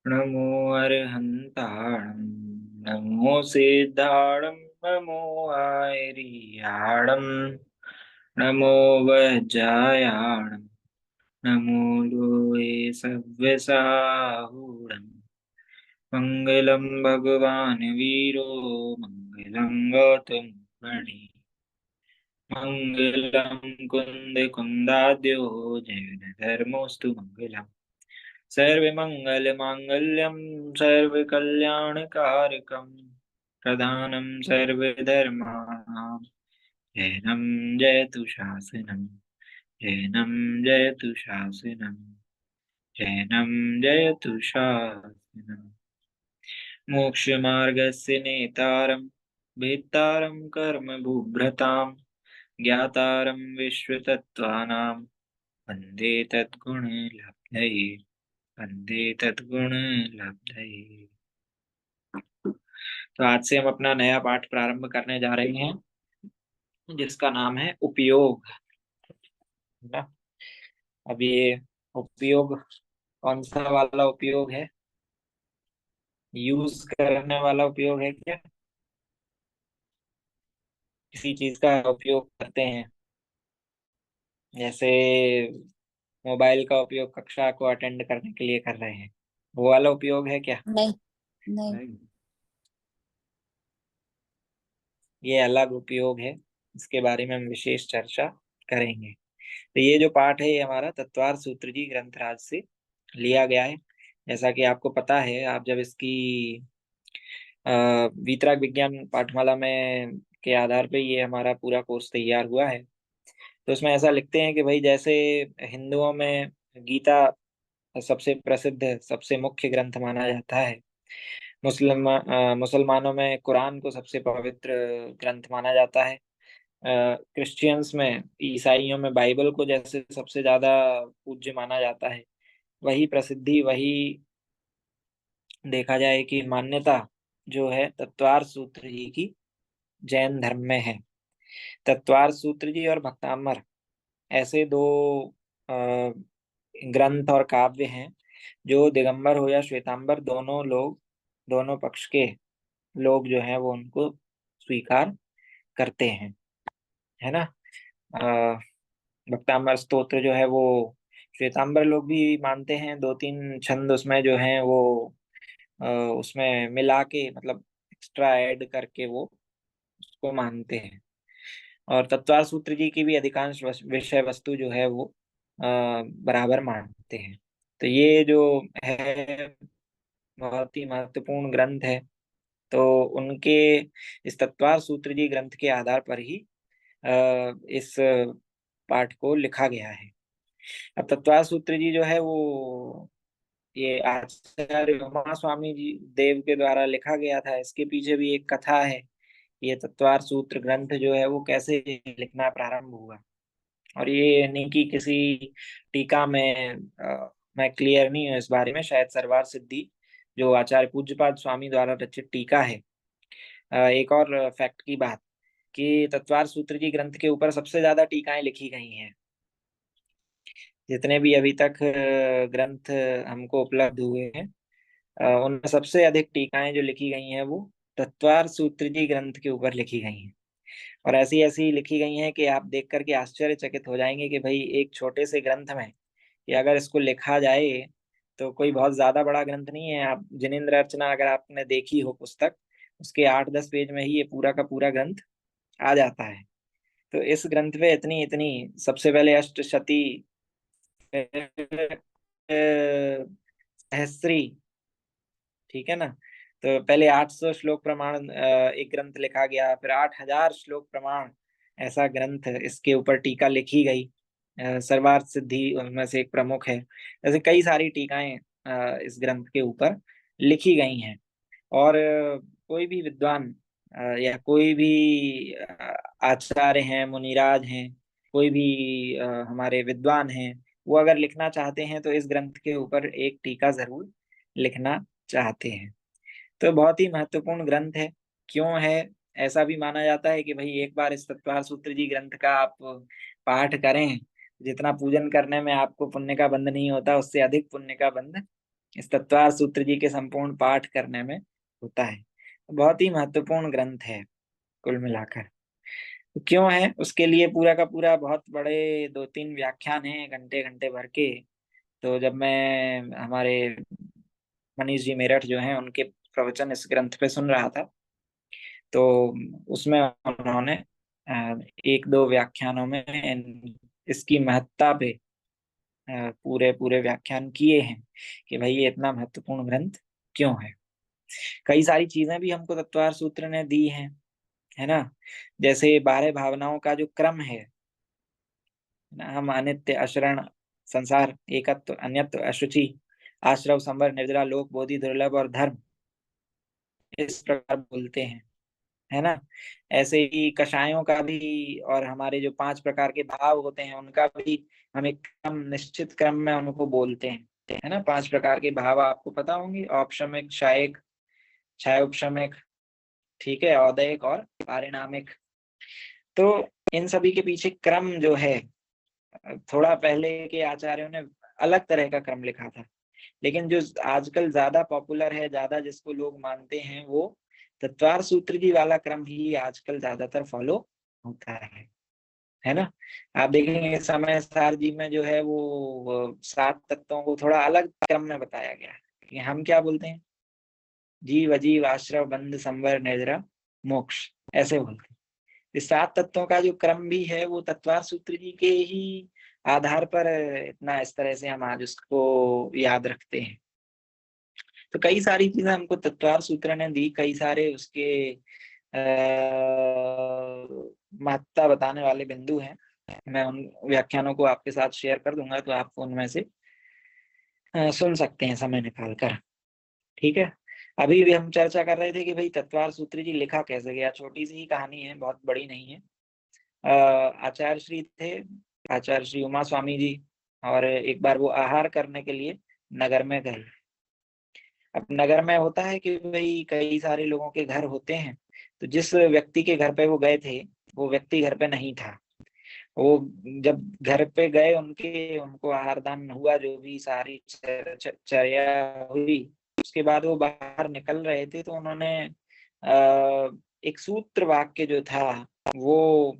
नमो अर्हन्ताणं नमो सिद्धाणं नमो आयर्याणं नमो वज्रायाणं नमो लोये सव्यसाहूणम् मङ्गलं भगवान् वीरो मङ्गलं गौतमोऽर्णि मङ्गलं कुन्दकुन्दाद्यो जयधर्मोऽस्तु मङ्गलम् सर्वमङ्गलमाङ्गल्यं सर्वकल्याणकारकं प्रधानं सर्वधर्माणां जैनं जयतु शासनं जैनं जयतु शासनं जैनं जयतु शासनम् मोक्षमार्गस्य नेतारं भेत्तारं कर्मभूभ्रतां ज्ञातारं विश्वतत्त्वानां वन्दे तद्गुणलब्धये वन्दे तद्गुणलब्धये। तो आज से हम अपना नया पाठ प्रारंभ करने जा रहे हैं जिसका नाम है उपयोग, है ना। अब ये उपयोग कौन सा वाला उपयोग है? यूज करने वाला उपयोग है क्या? किसी चीज का उपयोग करते हैं, जैसे मोबाइल का उपयोग कक्षा को अटेंड करने के लिए कर रहे हैं, वो वाला उपयोग है क्या? नहीं। नहीं। नहीं, ये अलग उपयोग है। इसके बारे में हम विशेष चर्चा करेंगे। तो ये जो पाठ है ये हमारा तत्वार सूत्र जी ग्रंथराज से लिया गया है। जैसा कि आपको पता है, आप जब इसकी वीतराग विज्ञान पाठमाला में के आधार पे ये हमारा पूरा कोर्स तैयार हुआ है, तो उसमें ऐसा लिखते हैं कि भाई जैसे हिंदुओं में गीता सबसे प्रसिद्ध सबसे मुख्य ग्रंथ माना जाता है, मुसलमानों में कुरान को सबसे पवित्र ग्रंथ माना जाता है, क्रिश्चियंस में ईसाइयों में बाइबल को जैसे सबसे ज्यादा पूज्य माना जाता है, वही प्रसिद्धि वही देखा जाए कि मान्यता जो है तत्वार सूत्र जी की जैन धर्म में है। तत्वार सूत्र जी और भक्तामर ऐसे दो अ, ग्रंथ और काव्य हैं जो दिगंबर हो या श्वेतांबर दोनों पक्ष के लोग जो हैं वो उनको स्वीकार करते हैं, है ना। अ, भक्तांबर स्तोत्र जो है वो श्वेतांबर लोग भी मानते हैं, दो तीन छंद उसमें जो हैं वो अ, उसमें मिला के मतलब एक्स्ट्रा ऐड करके वो उसको मानते हैं। और तत्वार सूत्र जी की भी अधिकांश विषय वस्तु जो है वो बराबर मानते हैं। तो ये जो है बहुत ही महत्वपूर्ण ग्रंथ है। तो उनके इस तत्वार सूत्र जी ग्रंथ के आधार पर ही इस पाठ को लिखा गया है। अब तत्वार सूत्र जी जो है वो ये आचार्य उमा स्वामी जी देव के द्वारा लिखा गया था। इसके पीछे भी एक कथा है। ये तत्वार सूत्र ग्रंथ जो है वो कैसे लिखना प्रारंभ हुआ, और ये नहीं कि किसी टीका में मैं क्लियर नहीं हूँ इस बारे में, शायद सरवार सिद्धि जो आचार्य पूज्यपाद स्वामी द्वारा रचित टीका है। एक और फैक्ट की बात कि तत्वार सूत्र जी ग्रंथ के ऊपर सबसे ज्यादा टीकाएं लिखी गई हैं। जितने भी अभी तक ग्रंथ हमको उपलब्ध हुए हैं, उनमें सबसे अधिक टीकाएं जो लिखी गई हैं वो तत्वार सूत्र जी ग्रंथ के ऊपर लिखी गई हैं। और ऐसी ऐसी लिखी गई हैं कि आप देख करके आश्चर्यचकित हो जाएंगे कि भाई एक छोटे से ग्रंथ में कि अगर इसको लिखा जाए तो कोई बहुत ज्यादा बड़ा ग्रंथ नहीं है। आप जिनेन्द्र अर्चना अगर आपने देखी हो पुस्तक, उसके 8-10 पेज में ही ये पूरा का पूरा ग्रंथ आ जाता है। तो इस ग्रंथ में इतनी इतनी सबसे पहले अष्टशती, सहस्त्री, ठीक है ना। तो पहले 800 श्लोक प्रमाण एक ग्रंथ लिखा गया, फिर 8,000 श्लोक प्रमाण ऐसा ग्रंथ इसके ऊपर टीका लिखी गई। सर्वार्थ सिद्धि उनमें से एक प्रमुख है। ऐसे कई सारी टीकाएं इस ग्रंथ के ऊपर लिखी गई हैं। और कोई भी विद्वान या कोई भी आचार्य हैं, मुनिराज हैं, कोई भी हमारे विद्वान हैं, वो अगर लिखना चाहते हैं तो इस ग्रंथ के ऊपर एक टीका जरूर लिखना चाहते हैं। तो बहुत ही महत्वपूर्ण ग्रंथ है। क्यों है? ऐसा भी माना जाता है कि भाई एक बार इस तत्वार सूत्र जी ग्रंथ का आप पाठ करें, जितना पूजन करने में आपको पुण्य का बंध नहीं होता उससे अधिक पुण्य का बंध इस तत्वार सूत्र जी के संपूर्ण पाठ करने में होता है। बहुत ही महत्वपूर्ण ग्रंथ है कुल मिलाकर। तो क्यों है, उसके लिए पूरा का पूरा बहुत बड़े 2-3 व्याख्यान हैं घंटे घंटे भर के। तो जब मैं हमारे मनीष जी मेरठ जो हैं उनके प्रवचन इस ग्रंथ पे सुन रहा था, तो उसमें उन्होंने एक दो व्याख्यानों में इसकी महत्ता पे पूरे पूरे व्याख्यान किए हैं कि भाई ये इतना महत्वपूर्ण ग्रंथ क्यों है। कई सारी चीजें भी हमको तत्वार सूत्र ने दी हैं, है ना। जैसे 12 भावनाओं का जो क्रम है ना, हम अनित्य, अशरण, संसार, एकत्व, अन्यत्व, अशुचि, आश्रव, संवर, निर्जरा, लोक, बोधि, दुर्लभ और धर्म, इस प्रकार बोलते हैं, है ना। ऐसे ही कषायों का भी, और हमारे जो 5 प्रकार के भाव होते हैं उनका भी हम एक क्रम, निश्चित क्रम में उनको बोलते हैं, है ना। 5 प्रकार के भाव आपको पता होंगे, औपशमिक, क्षयिक, क्षयोपशमिक, ठीक है, औदैहिक और पारिणामिक। तो इन सभी के पीछे क्रम जो है, थोड़ा पहले के आचार्यों ने अलग तरह का क्रम लिखा था, लेकिन जो आजकल ज्यादा पॉपुलर है, ज्यादा जिसको लोग मानते हैं, वो तत्वार सूत्र जी वाला क्रम ही आजकल ज्यादातर फॉलो होता है ना। आप देखेंगे समय सार जी में जो है वो 7 तत्वों को थोड़ा अलग क्रम में बताया गया है कि हम क्या बोलते हैं, जीव, अजीव, आश्रव, बंध, संवर, निर्जरा, मोक्ष, ऐसे बोलते हैं। इस 7 तत्वों का जो क्रम भी है वो तत्वार सूत्र जी के ही आधार पर इतना इस तरह से हम आज उसको याद रखते हैं। तो कई सारी चीजें हमको तत्वार सूत्र ने दी, कई सारे उसके महत्ता बताने वाले बिंदु हैं। मैं उन व्याख्यानों को आपके साथ शेयर कर दूंगा, तो आप उनमें से सुन सकते हैं समय निकाल कर, ठीक है। अभी भी हम चर्चा कर रहे थे कि भाई तत्वार सूत्र जी लिखा कैसे गया। छोटी सी ही कहानी है, बहुत बड़ी नहीं है। आचार्य श्री थे, आचार्य श्री उमा स्वामी जी, और एक बार वो आहार करने के लिए नगर में गए। अब नगर में होता है कि भाई कई सारे लोगों के घर होते हैं, तो जिस व्यक्ति के घर पे वो गए थे वो व्यक्ति घर पे नहीं था। वो जब घर पे गए उनके, उनको आहार दान हुआ, जो भी सारी चर्या हुई, उसके बाद वो बाहर निकल रहे थे, तो उन्होंने एक सूत्र वाक्य जो था वो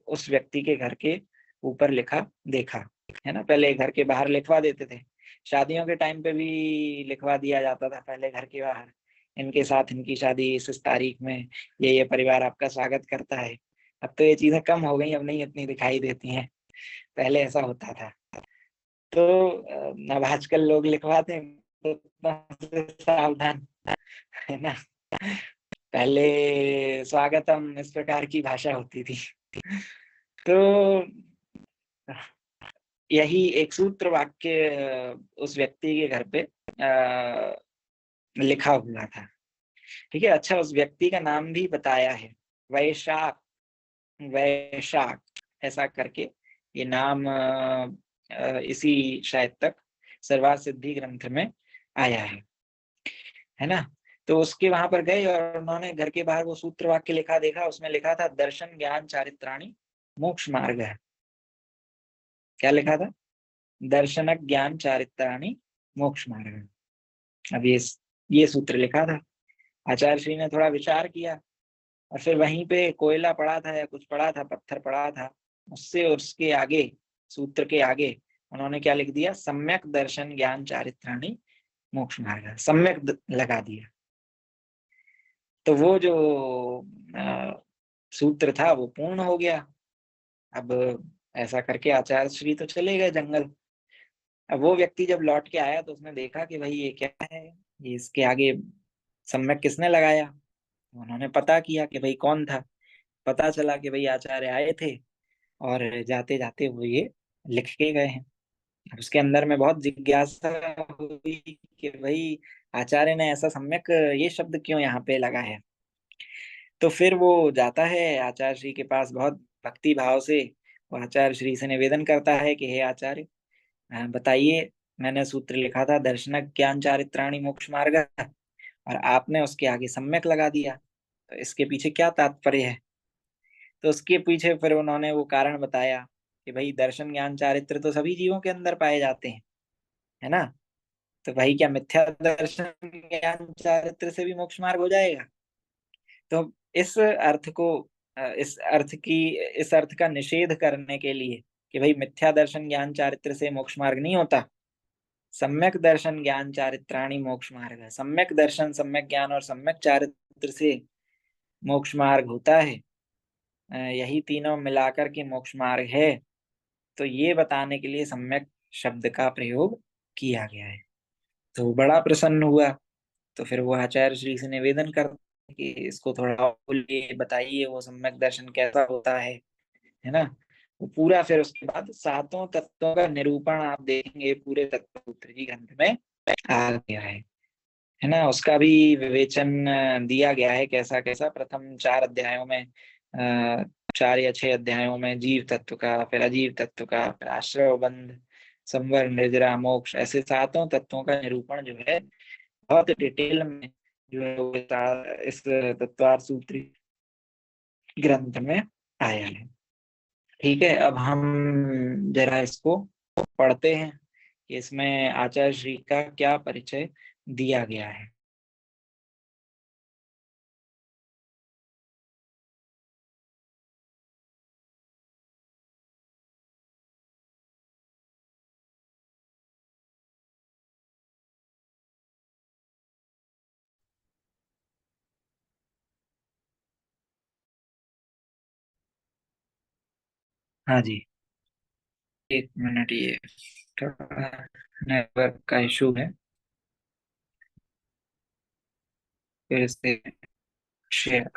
उस व्यक्ति के घर के ऊपर लिखा देखा, है ना। पहले घर के बाहर लिखवा देते थे, शादियों के टाइम पे भी लिखवा दिया जाता था पहले घर के बाहर, इनके साथ इनकी शादी इस तारीख में, ये परिवार आपका स्वागत करता है। अब तो ये चीजें कम हो गई, अब नहीं इतनी दिखाई देती हैं, पहले ऐसा होता था। तो अब आजकल लोग लिखवाते हैं, तो इतना से सावधान, है ना। पहले स्वागतम इस प्रकार की भाषा होती थी। तो यही एक सूत्र वाक्य उस व्यक्ति के घर पे लिखा हुआ था, ठीक है। अच्छा, उस व्यक्ति का नाम भी बताया है, वैशाख, वैशाख ऐसा करके ये नाम इसी शायद तक सर्वार्थ सिद्धि ग्रंथ में आया है ना। तो उसके वहां पर गए और उन्होंने घर के बाहर वो सूत्र वाक्य लिखा देखा, उसमें लिखा था दर्शन ज्ञान चारित्राणि मोक्ष मार्ग है। क्या लिखा था? दर्शन ज्ञान चारित्राणि मोक्ष मार्ग है। अब ये सूत्र लिखा था। आचार्य श्री ने थोड़ा विचार किया, और फिर वहीं पे कोयला पड़ा था या कुछ पड़ा था, पत्थर पड़ा था, उससे उसके आगे, सूत्र के आगे उन्होंने क्या लिख दिया, सम्यक दर्शन ज्ञान चारित्राणि मोक्ष मार्ग, सम्यक लगा दिया। तो वो जो सूत्र था वो पूर्ण हो गया। अब ऐसा करके आचार्य श्री तो चले गए जंगल। अब वो व्यक्ति जब लौट के आया तो उसने देखा कि भाई ये क्या है, ये इसके आगे सम्यक किसने लगाया। उन्होंने पता किया कि भाई कौन था। पता चला कि भाई आचार्य आए थे और जाते जाते वो ये लिख के गए हैं। अब उसके अंदर में बहुत जिज्ञासा हुई कि भाई आचार्य ने ऐसा सम्यक ये शब्द क्यों यहाँ पे लगा है। तो फिर वो जाता है आचार्य श्री के पास, बहुत भक्ति भाव से वो आचार्य श्री से निवेदन करता है कि हे आचार्य, बताइए, मैंने सूत्र लिखा था दर्शन ज्ञान चारित्राणि मोक्ष मार्ग, और आपने उसके आगे सम्यक लगा दिया, तो इसके पीछे क्या तात्पर्य है। तो उसके पीछे फिर उन्होंने वो कारण बताया कि भाई दर्शन ज्ञान चारित्र तो सभी जीवों के अंदर पाए जाते हैं, है ना। तो भाई क्या मिथ्या दर्शन ज्ञान चारित्र से भी मोक्ष मार्ग हो जाएगा? तो इस अर्थ को इस अर्थ का निषेध करने के लिए कि भाई मिथ्या दर्शन ज्ञान चारित्र से मोक्ष मार्ग नहीं होता, सम्यक दर्शन ज्ञान चारित्राणी मोक्ष मार्ग है। सम्यक दर्शन, सम्यक ज्ञान और सम्यक चारित्र से मोक्ष मार्ग होता है। यही तीनों मिलाकर के मोक्ष मार्ग है। तो ये बताने के लिए सम्यक शब्द का प्रयोग किया गया है। तो बड़ा प्रसन्न हुआ। तो फिर वो आचार्य श्री से निवेदन करते कि इसको थोड़ा और बोलिए, बताइए वो सम्यक दर्शन कैसा होता है ना। वो पूरा फिर उसके बाद सातों तत्वों का निरूपण आप देखेंगे पूरे तत्वसूत्र जी ग्रंथ में आ गया है ना। उसका भी विवेचन दिया गया है कैसा कैसा। प्रथम 4 अध्यायों में, 4 या 6 अध्यायों में जीव तत्व का, फिर अजीव तत्व का, फिर आश्रव बंध, संवर, निर्जरा, मोक्ष, ऐसे सातों तत्वों का निरूपण जो है बहुत डिटेल में जो है वो इस तत्वार सूत्री ग्रंथ में आया है। ठीक है, अब हम जरा इसको पढ़ते हैं कि इसमें आचार्य श्री का क्या परिचय दिया गया है। हाँ जी, 1 मिनट, ये थोड़ा नेटवर्क का इशू है, फिर से शेयर।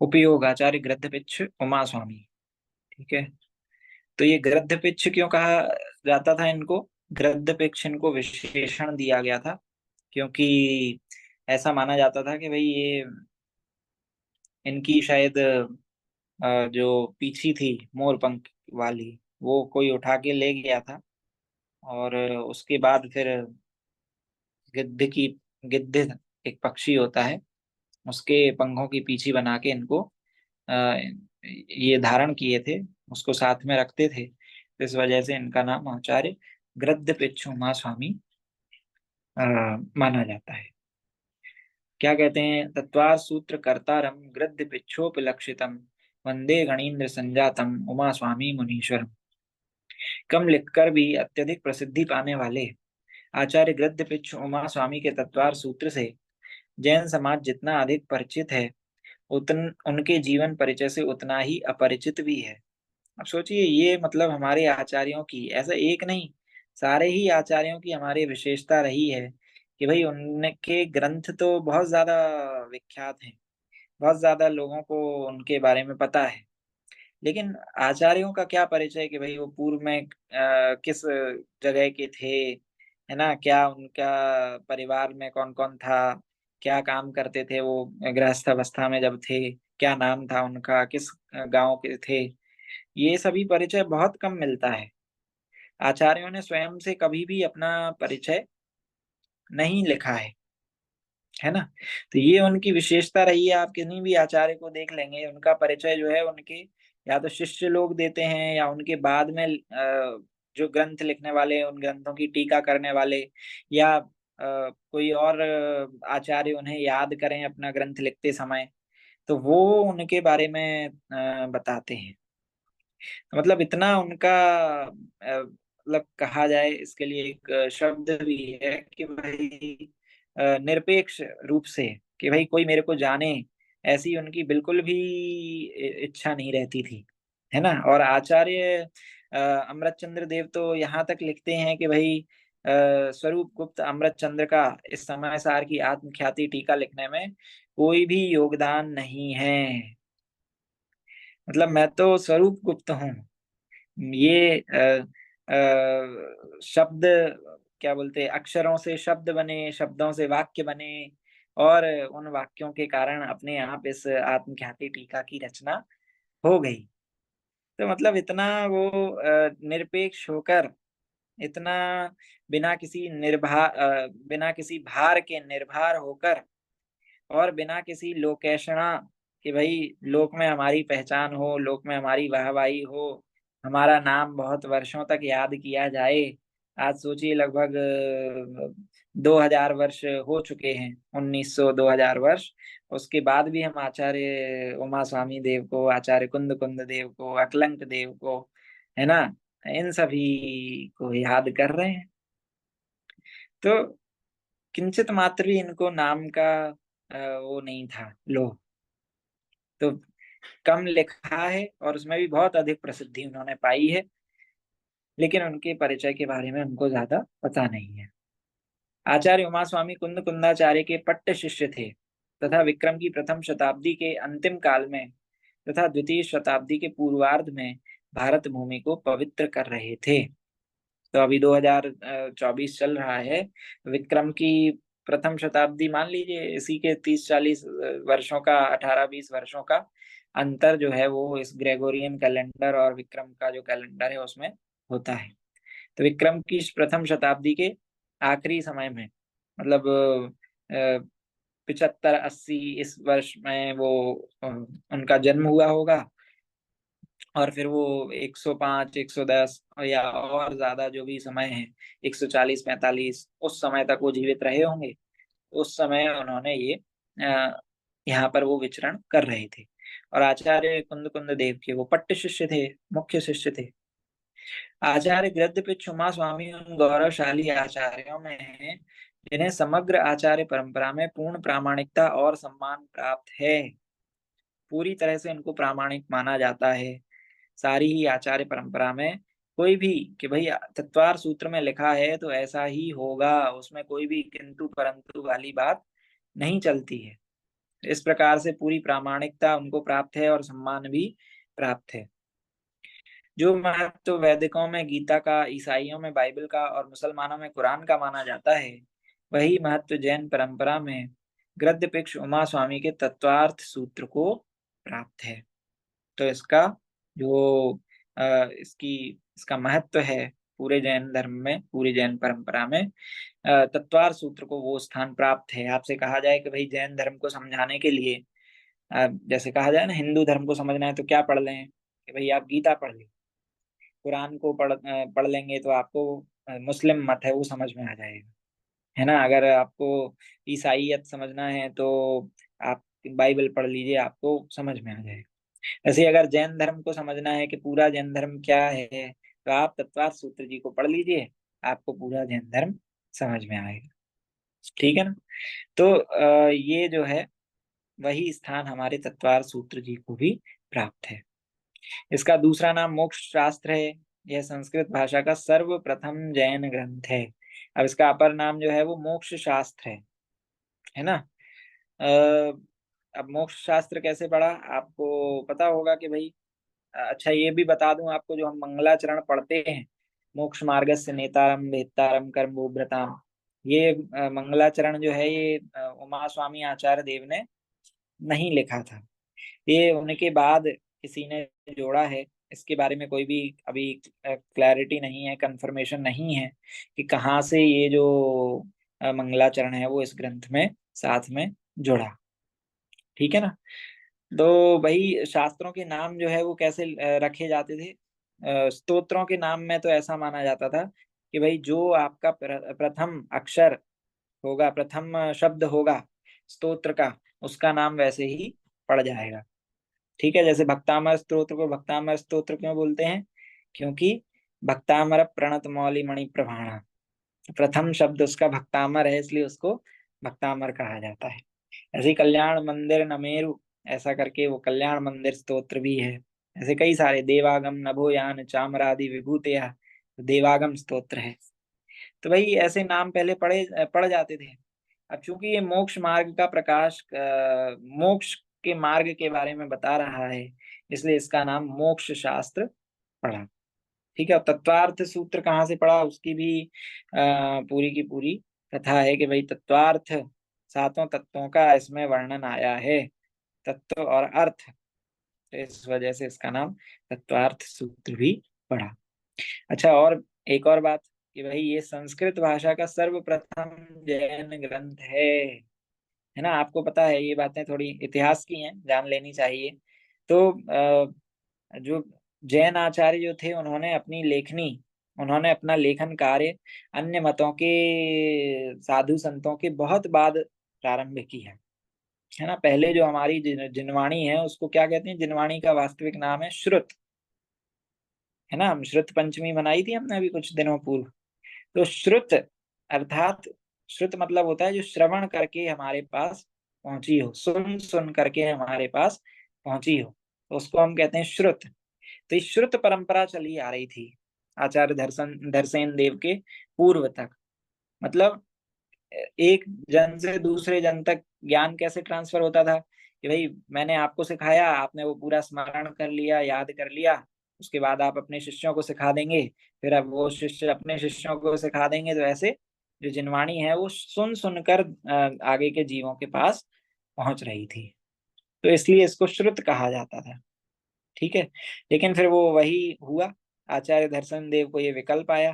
उपयोग आचार्य गृध्रपिच्छ उमा स्वामी। ठीक है, तो ये गृध्रपिच्छ क्यों कहा जाता था इनको? गृध्रपिच्छ इनको विशेषण दिया गया था क्योंकि ऐसा माना जाता था कि भाई ये इनकी शायद जो पीछी थी मोर पंख वाली, वो कोई उठा के ले गया था। और उसके बाद फिर गिद्ध की गिद्ध एक पक्षी होता है, उसके पंखों की पीछी बना के इनको अ, ये धारण किए थे, उसको साथ में रखते थे। तो इस वजह से इनका नाम आचार्य गृध्र पिच्छुमा स्वामी माना जाता है। क्या कहते हैं? तत्वार सूत्र कर्तारम गृध्र पिच्छोपलक्षितम वंदे गणीन्द्र संजातम उमा स्वामी मुनीश्वरम। कम लिखकर भी अत्यधिक प्रसिद्धि पाने वाले आचार्य गृध्र पिच्छ उमा स्वामी के तत्वार सूत्र से जैन समाज जितना अधिक परिचित है, उतन उनके जीवन परिचय से उतना ही अपरिचित भी है। अब सोचिए, ये मतलब हमारे आचार्यों की, ऐसा एक नहीं, सारे ही आचार्यों की हमारी विशेषता रही है कि भाई उनके ग्रंथ तो बहुत ज्यादा विख्यात हैं, बहुत ज्यादा लोगों को उनके बारे में पता है। लेकिन आचार्यों का क्या परिचय कि भाई वो पूर्व में किस जगह के थे, है ना, क्या उनका परिवार में कौन कौन था, क्या काम करते थे वो गृहस्थ अवस्था में जब थे, क्या नाम था उनका, किस गांव के थे, ये सभी परिचय बहुत कम मिलता है। आचार्यों ने स्वयं से कभी भी अपना परिचय नहीं लिखा है ना। तो ये उनकी विशेषता रही है। आप किन्हीं भी आचार्य को देख लेंगे, उनका परिचय जो है उनके या तो शिष्य लोग देते हैं या उनके बाद में जो ग्रंथ लिखने वाले हैं, उन ग्रंथों की टीका करने वाले, या कोई और आचार्य उन्हें याद करें अपना ग्रंथ लिखते समय, तो वो उनके बारे में बताते हैं। तो मतलब इतना उनका मतलब कहा जाए, इसके लिए एक शब्द भी है कि भाई निरपेक्ष रूप से, कि भाई कोई मेरे को जाने, ऐसी उनकी बिल्कुल भी इच्छा नहीं रहती थी, है ना। और आचार्य अमृत चंद्र देव तो यहाँ तक लिखते हैं कि भाई स्वरूप गुप्त अमृत चंद्र का इस समय सार की आत्मख्याति टीका लिखने में कोई भी योगदान नहीं है। मतलब मैं तो स्वरूप गुप्त हूँ। ये शब्द, क्या बोलते हैं, अक्षरों से शब्द बने, शब्दों से वाक्य बने, और उन वाक्यों के कारण अपने आप इस आत्मख्याति टीका की रचना हो गई। तो मतलब इतना वो निरपेक्ष होकर इतना बिना किसी भार के निर्भर होकर, और बिना किसी लोकेशना, कि भाई लोक में हमारी पहचान हो, लोक में हमारी वाहवाही हो, हमारा नाम बहुत वर्षों तक याद किया जाए। आज सोचिए लगभग 2000 वर्ष हो चुके हैं, 1900 2000 वर्ष। उसके बाद भी हम आचार्य उमा स्वामी देव को, आचार्य कुंद कुंद देव को, अकलंक देव को, है ना, इन सभी को याद कर रहे हैं। तो किंचित मात्र भी इनको नाम का वो नहीं था लोभ। तो कम लिखा है और उसमें भी बहुत अधिक प्रसिद्धि उन्होंने पाई है, लेकिन उनके परिचय के बारे में उनको ज्यादा पता नहीं है। आचार्य उमा स्वामी कुंद कुंदाचार्य के पट्ट शिष्य थे, तथा विक्रम की प्रथम शताब्दी के अंतिम काल में तथा द्वितीय शताब्दी के पूर्वार्ध में भारत भूमि को पवित्र कर रहे थे। तो अभी 2024 चल रहा है, विक्रम की प्रथम शताब्दी मान लीजिए, इसी के 30-40 वर्षों का, 18-20 वर्षों का अंतर जो है वो इस ग्रेगोरियन कैलेंडर और विक्रम का जो कैलेंडर है उसमें होता है। तो विक्रम की प्रथम शताब्दी के आखिरी समय में, मतलब 75-80 इस वर्ष में वो उनका जन्म हुआ होगा। और फिर वो 105 110 या और ज्यादा जो भी समय है, 140-45 उस समय तक वो जीवित रहे होंगे। उस समय उन्होंने ये यहाँ पर वो विचरण कर रहे थे। और आचार्य कुंद कुंद देव के वो पट्ट शिष्य थे, मुख्य शिष्य थे। आचार्य गद्यपीठ उमा स्वामी उन गौरवशाली आचार्यों में हैं जिन्हें समग्र आचार्य परंपरा में पूर्ण प्रामाणिकता और सम्मान प्राप्त है। पूरी तरह से इनको प्रामाणिक माना जाता है सारी ही आचार्य परंपरा में। कोई भी कि भाई तत्वार सूत्र में लिखा है तो ऐसा ही होगा, उसमें कोई भी किंतु परंतु वाली बात नहीं चलती है। इस प्रकार से पूरी प्रामाणिकता उनको प्राप्त है और सम्मान भी प्राप्त है। जो महत्व वैदिकों में गीता का, ईसाइयों में बाइबल का और मुसलमानों में कुरान का माना जाता है, वही महत्व जैन परंपरा में गद्यपीठ उमा स्वामी के तत्वार्थ सूत्र को प्राप्त है। तो इसका जो इसका महत्व है पूरे जैन धर्म में, पूरी जैन परंपरा में तत्वार सूत्र को वो स्थान प्राप्त है। आपसे कहा जाए कि भाई जैन धर्म को समझाने के लिए, जैसे कहा जाए ना हिंदू धर्म को समझना है तो क्या पढ़ लें, कि भाई आप गीता पढ़ लें, कुरान को पढ़ लेंगे तो आपको मुस्लिम मत है वो समझ में आ जाएगा, है ना। अगर आपको ईसाईयत समझना है तो आप बाइबल पढ़ लीजिए, आपको समझ में आ जाएगा। ऐसे अगर जैन धर्म को समझना है कि पूरा जैन धर्म क्या है, तो आप तत्वार सूत्र जी को पढ़ लीजिए, आपको पूरा जैन धर्म समझ में आएगा। ठीक है ना। तो ये जो है वही स्थान हमारे तत्वार सूत्र जी को भी प्राप्त है। इसका दूसरा नाम मोक्ष शास्त्र है। यह संस्कृत भाषा का सर्वप्रथम जैन ग्रंथ है। अब इसका अपर नाम जो है वो मोक्ष शास्त्र है ना। अ, अब मोक्ष शास्त्र कैसे पढ़ा, आपको पता होगा कि भाई, अच्छा ये भी बता दूं आपको, जो हम मंगलाचरण पढ़ते हैं, मोक्ष मार्गस्य नेतारम वेत्तारम कर्मभ्रताम, ये मंगलाचरण जो है ये उमा स्वामी आचार्य देव ने नहीं लिखा था। ये उनके बाद किसी ने जोड़ा है। इसके बारे में कोई भी अभी क्लैरिटी नहीं है, कंफर्मेशन नहीं है कि कहाँ से ये जो मंगलाचरण है वो इस ग्रंथ में साथ में जुड़ा। ठीक है ना। तो भाई शास्त्रों के नाम जो है वो कैसे रखे जाते थे। स्तोत्रों के नाम में तो ऐसा माना जाता था कि भाई जो आपका प्रथम अक्षर होगा, प्रथम शब्द होगा स्तोत्र का, उसका नाम वैसे ही पड़ जाएगा। ठीक है। जैसे भक्तामर स्तोत्र को भक्तामर स्तोत्र क्यों बोलते हैं, क्योंकि भक्तामर प्रणत मौलि मणि प्रभाणा, प्रथम शब्द उसका भक्तामर है, इसलिए उसको भक्तामर कहा जाता है। ऐसे ही कल्याण मंदिर नमेरु, ऐसा करके वो कल्याण मंदिर स्तोत्र भी है। ऐसे कई सारे देवागम नभोयान चामरादि विभूतया, देवागम स्तोत्र है। तो भाई ऐसे नाम पहले पढ़ जाते थे। अब चूंकि ये मोक्ष मार्ग का प्रकाश, मोक्ष के मार्ग के बारे में बता रहा है, इसलिए इसका नाम मोक्ष शास्त्र पड़ा। ठीक है। और तत्वार्थ सूत्र कहाँ से पड़ा, उसकी भी पूरी की पूरी कथा है कि भाई तत्वार्थ, सातों तत्वों का इसमें वर्णन आया है, तत्व और अर्थ। तो इस वजह से इसका नाम तत्वार्थ सूत्र भी पड़ा। अच्छा, और एक और बात, कि भाई ये संस्कृत भाषा का सर्वप्रथम जैन ग्रंथ है ना। आपको पता है, ये बातें थोड़ी इतिहास की हैं, जान लेनी चाहिए। तो जो जैन आचार्य जो थे, उन्होंने अपना लेखन कार्य अन्य मतों के साधु संतों के बहुत बाद प्रारंभ किया है ना। पहले जो हमारी जिनवाणी है, उसको क्या कहते हैं, जिनवाणी का वास्तविक नाम है श्रुत, है ना। हम श्रुत पंचमी मनाई थी हमने अभी कुछ दिनों पूर्व। तो श्रुत अर्थात, श्रुत मतलब होता है जो श्रवण करके हमारे पास पहुंची हो, सुन सुन करके हमारे पास पहुंची हो, तो उसको हम कहते हैं श्रुत। तो इस श्रुत परंपरा चली आ रही थी आचार्य धरसेन देव के पूर्व तक। मतलब एक जन से दूसरे जन तक ज्ञान कैसे ट्रांसफर होता था कि भाई मैंने आपको सिखाया, आपने वो पूरा स्मरण कर लिया, याद कर लिया, उसके बाद आप अपने शिष्यों को सिखा देंगे, फिर अब वो शिष्य अपने शिष्यों को सिखा देंगे। तो ऐसे जो जिनवाणी है वो सुन सुनकर आगे के जीवों के पास पहुंच रही थी, तो इसलिए इसको श्रुत कहा जाता था। ठीक है। लेकिन फिर वो वही हुआ, आचार्य दर्शन देव को ये विकल्प आया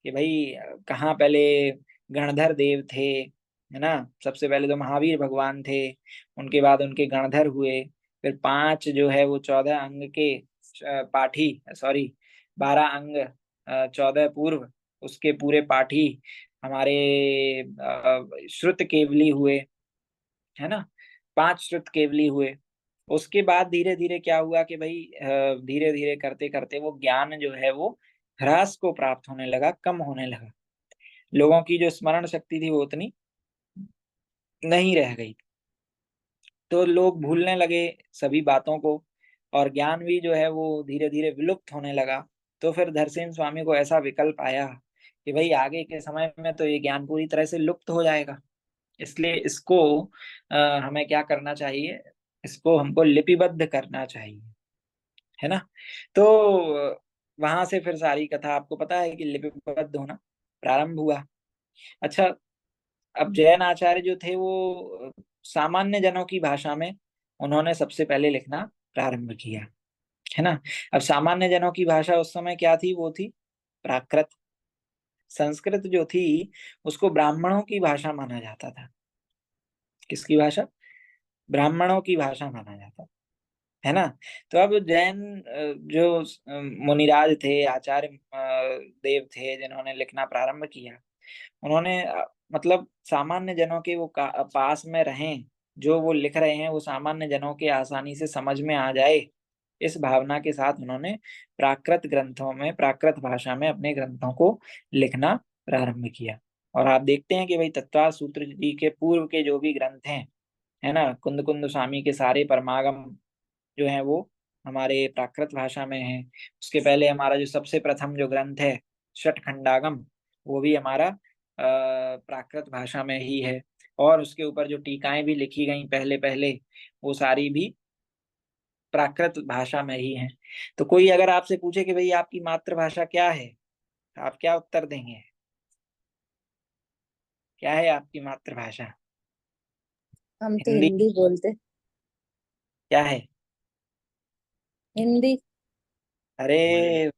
कि भाई कहाँ पहले गणधर देव थे, है ना। सबसे पहले तो महावीर भगवान थे, उनके बाद उनके गणधर हुए, फिर पांच जो है वो 14 अंग के पाठी, सॉरी 12 अंग, 14 पूर्व, उसके पूरे पाठी हमारे श्रुत केवली हुए, है ना। पांच श्रुत केवली हुए। उसके बाद धीरे धीरे क्या हुआ कि भाई धीरे धीरे करते करते वो ज्ञान जो है वो ह्रास को प्राप्त होने लगा, कम होने लगा। लोगों की जो स्मरण शक्ति थी वो उतनी नहीं रह गई, तो लोग भूलने लगे सभी बातों को, और ज्ञान भी जो है वो धीरे धीरे विलुप्त होने लगा। तो फिर धरसेन स्वामी को ऐसा विकल्प आया कि भाई आगे के समय में तो ये ज्ञान पूरी तरह से लुप्त हो जाएगा, इसलिए इसको हमें क्या करना चाहिए, इसको हमको लिपिबद्ध करना चाहिए, है ना। तो वहां से फिर सारी कथा आपको पता है कि लिपिबद्ध होना प्रारंभ हुआ। अच्छा, अब जैन आचार्य जो थे वो सामान्य जनों की भाषा में उन्होंने सबसे पहले लिखना प्रारंभ किया, है ना। अब सामान्य जनों की भाषा उस समय क्या थी, वो थी प्राकृत। संस्कृत जो थी उसको ब्राह्मणों की भाषा माना जाता था। किसकी भाषा? ब्राह्मणों की भाषा माना जाता, है ना। तो अब जैन जो मुनिराज थे, आचार्य देव थे, जिन्होंने लिखना प्रारंभ किया, उन्होंने मतलब सामान्य जनों के वो पास में रहें, जो वो लिख रहे हैं वो सामान्य जनों के आसानी से समझ में आ जाए, इस भावना के साथ उन्होंने प्राकृत ग्रंथों में, प्राकृत भाषा में अपने ग्रंथों को लिखना प्रारंभ किया। और आप देखते हैं कि भाई तत्वार सूत्र जी के पूर्व के जो भी ग्रंथ हैं, है ना, कुंद कुंद स्वामी के सारे परमागम जो है वो हमारे प्राकृत भाषा में है। उसके पहले हमारा जो सबसे प्रथम जो ग्रंथ है षट खंडागम, वो भी हमारा प्राकृत भाषा में ही है। और उसके ऊपर जो टीकाएं भी लिखी गई पहले पहले, वो सारी भी प्राकृत भाषा में ही हैं। तो कोई अगर आपसे पूछे कि भाई आपकी मातृभाषा क्या है, तो आप क्या उत्तर देंगे? क्या है आपकी मातृभाषा? हम तो हिंदी? हिंदी बोलते। क्या है? हिंदी। हमारी अरे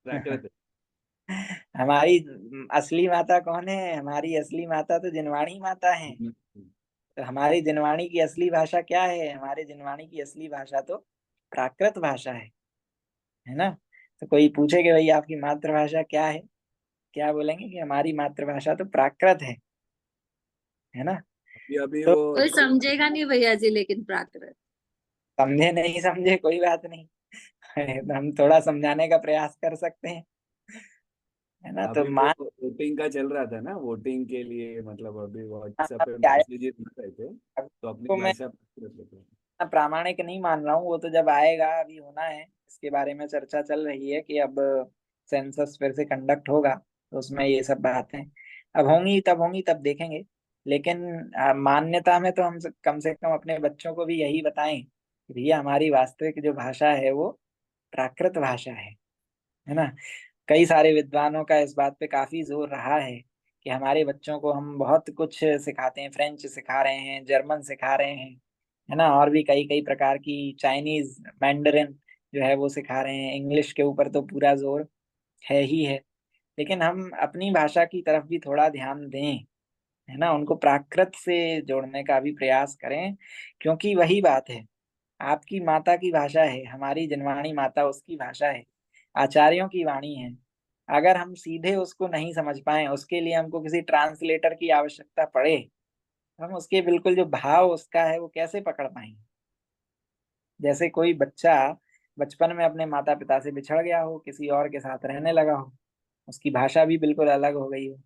प्राकृत। हमारी असली माता कौन है? हमारी असली माता तो जिनवाणी माता है। तो हमारी जिनवाणी की असली भाषा क्या है? हमारे जिनवाणी की असली भाषा तो प्राकृत भाषा है ना। तो कोई पूछे कि भाई आपकी मातृभाषा क्या है, क्या बोलेंगे कि हमारी मातृभाषा तो प्राकृत है ना। अभी अभी तो वो कोई समझेगा नहीं भैया जी, लेकिन प्राकृत। समझे नहीं समझे कोई बात नहीं, तो हम थोड़ा समझाने का प्रयास कर सकते हैं, है ना। तो अभी वो मान वोटिंग का चल रहा था ना, वोटिंग के लिए मतलब अभी व्हाट्सएप पे क्या है, मैसेजेस आ रहे थे, तो अपनी तो मैं भाषा प्राकृत लिख रहे प्रामाणिक नहीं मान रहा हूँ, वो तो जब आएगा, अभी होना है, इसके बारे में चर्चा चल रही है कि अब सेंसस फिर से कंडक्ट होगा, तो उसमें ये सब बातें अब होंगी, तब देखेंगे। लेकिन मान्यता में तो हम कम से कम अपने बच्चों को भी यही बताएं कि भैया हमारी वास्तविक जो भाषा है वो प्राकृत भाषा है ना। कई सारे विद्वानों का इस बात पे काफी जोर रहा है कि हमारे बच्चों को हम बहुत कुछ सिखाते हैं, फ्रेंच सिखा रहे हैं, जर्मन सिखा रहे हैं, है ना, और भी कई कई प्रकार की, चाइनीज मैंडरिन जो है वो सिखा रहे हैं, इंग्लिश के ऊपर तो पूरा जोर है ही है। लेकिन हम अपनी भाषा की तरफ भी थोड़ा ध्यान दें, है ना, उनको प्राकृत से जोड़ने का भी प्रयास करें, क्योंकि वही बात है, आपकी माता की भाषा है, हमारी जनवाणी माता उसकी भाषा है, आचार्यों की वाणी है। अगर हम सीधे उसको नहीं समझ पाए, उसके लिए हमको किसी ट्रांसलेटर की आवश्यकता पड़े, हम उसके बिल्कुल जो भाव उसका है वो कैसे पकड़ पाएंगे। जैसे कोई बच्चा बचपन में अपने माता पिता से बिछड़ गया हो, किसी और के साथ रहने लगा हो, उसकी भाषा भी बिल्कुल अलग हो गई हो।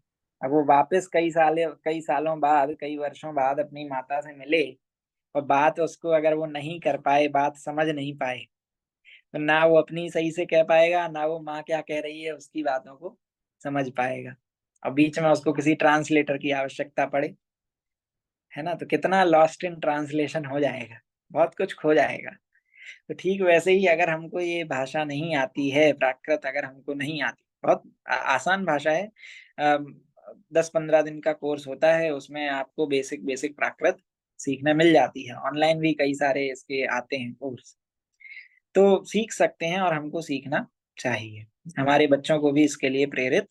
अब वो वापस कई सालों बाद, कई वर्षों बाद अपनी माता से मिले, और बात उसको अगर वो नहीं कर पाए, बात समझ नहीं पाए, तो ना वो अपनी सही से कह पाएगा, ना वो माँ क्या कह रही है उसकी बातों को समझ पाएगा। और बीच में उसको किसी ट्रांसलेटर की आवश्यकता पड़े, है ना, तो कितना लॉस्ट इन ट्रांसलेशन हो जाएगा, बहुत कुछ खो जाएगा। तो ठीक वैसे ही अगर हमको ये भाषा नहीं आती है, प्राकृत अगर हमको नहीं आती, बहुत आसान भाषा है। 10-15 दिन का कोर्स होता है, उसमें आपको बेसिक बेसिक प्राकृत सीखने मिल जाती है। ऑनलाइन भी कई सारे इसके आते हैं कोर्स, तो सीख सकते हैं, और हमको सीखना चाहिए। हमारे बच्चों को भी इसके लिए प्रेरित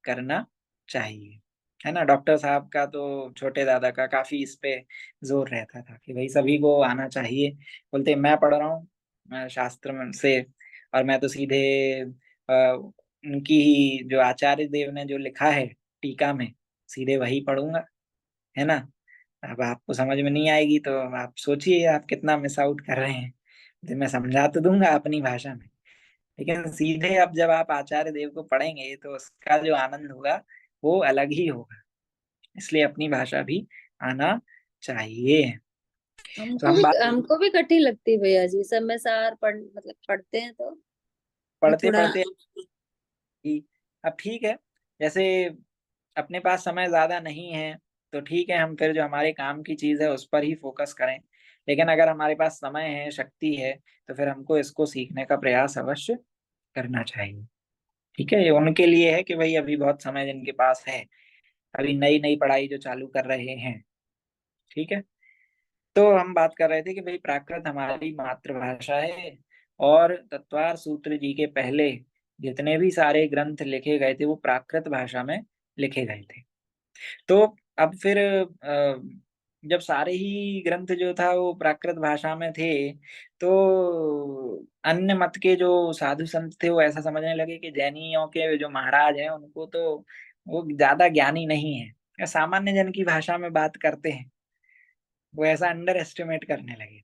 करना चाहिए, है ना। डॉक्टर साहब का तो छोटे दादा का काफी इस पे जोर रहता था कि भाई सभी को आना चाहिए। बोलते मैं पढ़ रहा हूँ शास्त्र से, और मैं तो सीधे उनकी ही जो आचार्य देव ने जो लिखा है टीका में, सीधे वही पढ़ूंगा, है ना। अब आपको समझ में नहीं आएगी तो आप सोचिए आप कितना मिस आउट कर रहे हैं। तो मैं समझा तो दूंगा अपनी भाषा में, लेकिन सीधे अब जब आप आचार्य देव को पढ़ेंगे तो उसका जो आनंद होगा वो अलग ही होगा। इसलिए अपनी भाषा भी आना चाहिए। तो हम बात हमको भी कठिन लगती है भैया जी, समय सार मतलब पढ़ते हैं तो पढ़ते थोड़ा। पढ़ते ही, अब ठीक है, जैसे अपने पास समय ज्यादा नहीं है तो ठीक है, हम फिर जो हमारे काम की चीज है उस पर ही फोकस करें। लेकिन अगर हमारे पास समय है, शक्ति है, तो फिर हमको इसको सीखने का प्रयास अवश्य करना चाहिए। ठीक है, ये उनके लिए है कि भाई अभी बहुत समय जिनके पास है, अभी नई नई पढ़ाई जो चालू कर रहे हैं। ठीक है, तो हम बात कर रहे थे कि भाई प्राकृत हमारी मातृभाषा है, और तत्वार सूत्र जी के पहले जितने भी सारे ग्रंथ लिखे गए थे वो प्राकृत भाषा में लिखे गए थे। तो अब फिर जब सारे ही ग्रंथ जो था वो प्राकृत भाषा में थे, तो अन्य मत के जो साधु संत थे वो ऐसा समझने लगे कि जैनियों के जो महाराज हैं उनको तो वो ज्यादा ज्ञानी नहीं है, या सामान्य जन की भाषा में बात करते हैं, वो ऐसा अंडर एस्टिमेट करने लगे।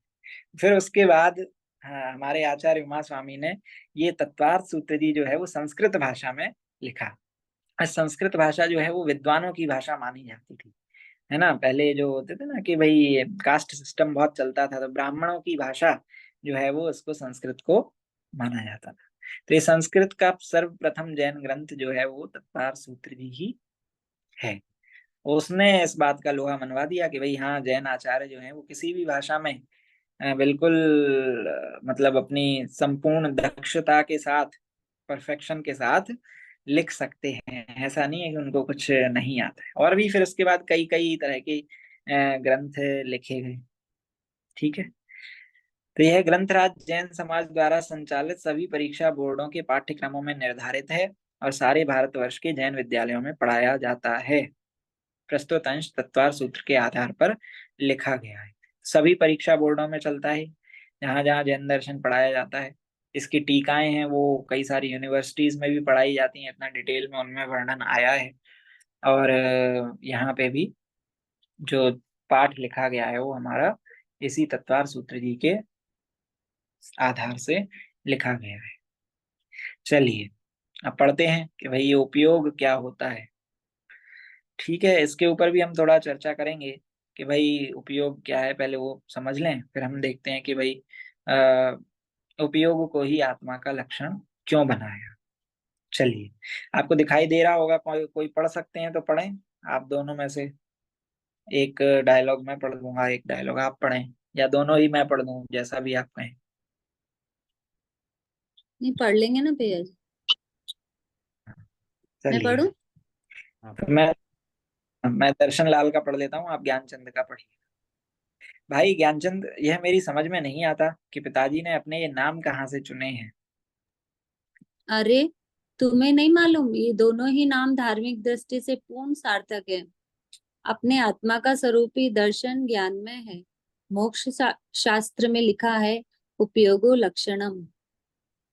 फिर उसके बाद हाँ, हमारे आचार्य उमा स्वामी ने ये तत्वार्थ सूत्र जी जो है वो संस्कृत भाषा में लिखा। और संस्कृत भाषा जो है वो विद्वानों की भाषा मानी जाती थी, है ना। पहले जो होते थे ना कि भाई कास्ट सिस्टम बहुत चलता था, तो ब्राह्मणों की भाषा जो है वो इसको संस्कृत को माना जाता था। तो ये संस्कृत का सर्वप्रथम जैन ग्रंथ जो है वो तत्पार सूत्र ही है। उसने इस बात का लोहा मनवा दिया कि भाई हाँ, जैन आचार्य जो है वो किसी भी भाषा में बिल्कुल मतलब अपनी संपूर्ण दक्षता के साथ, परफेक्शन के साथ लिख सकते हैं। ऐसा नहीं है कि उनको कुछ नहीं आता है। और भी फिर उसके बाद कई कई तरह के ग्रंथ लिखे गए। ठीक है, तो यह ग्रंथराज जैन समाज द्वारा संचालित सभी परीक्षा बोर्डों के पाठ्यक्रमों में निर्धारित है, और सारे भारतवर्ष के जैन विद्यालयों में पढ़ाया जाता है। प्रस्तुत अंश तत्वार सूत्र के आधार पर लिखा गया है। सभी परीक्षा बोर्डों में चलता है, जहां जहां जैन दर्शन पढ़ाया जाता है। इसकी टीकाएं हैं वो कई सारी यूनिवर्सिटीज में भी पढ़ाई जाती हैं, इतना डिटेल में उनमें वर्णन आया है। और यहाँ पे भी जो पाठ लिखा गया है वो हमारा इसी तत्वार सूत्र जी के आधार से लिखा गया है। चलिए अब पढ़ते हैं कि भाई ये उपयोग क्या होता है। ठीक है, इसके ऊपर भी हम थोड़ा चर्चा करेंगे कि भाई उपयोग क्या है, पहले वो समझ लें, फिर हम देखते हैं कि भाई उपयोग को ही आत्मा का लक्षण क्यों बनाया। चलिए, आपको दिखाई दे रहा होगा, कोई कोई पढ़ सकते हैं तो पढ़ें। आप दोनों में से एक डायलॉग मैं पढ़ दूंगा, एक डायलॉग आप पढ़ें, या दोनों ही मैं पढ़ दूं, जैसा भी आप कहें। नहीं, पढ़ लेंगे ना भैया जी। मैं चलिए, पढ़ूं? हाँ तो मैं दर्शन लाल का पढ़ लेता हूँ, आप ज्ञानचंद का पढ़िए। भाई ज्ञानचंद, यह मेरी समझ में नहीं आता कि पिताजी ने अपने ये नाम कहाँ से चुने हैं। अरे, तुम्हें नहीं मालूम, ये दोनों ही नाम धार्मिक दृष्टि से पूर्ण सार्थक है। अपने आत्मा का स्वरूप ही दर्शन ज्ञान में है। शास्त्र में लिखा है, उपयोगो लक्षणम,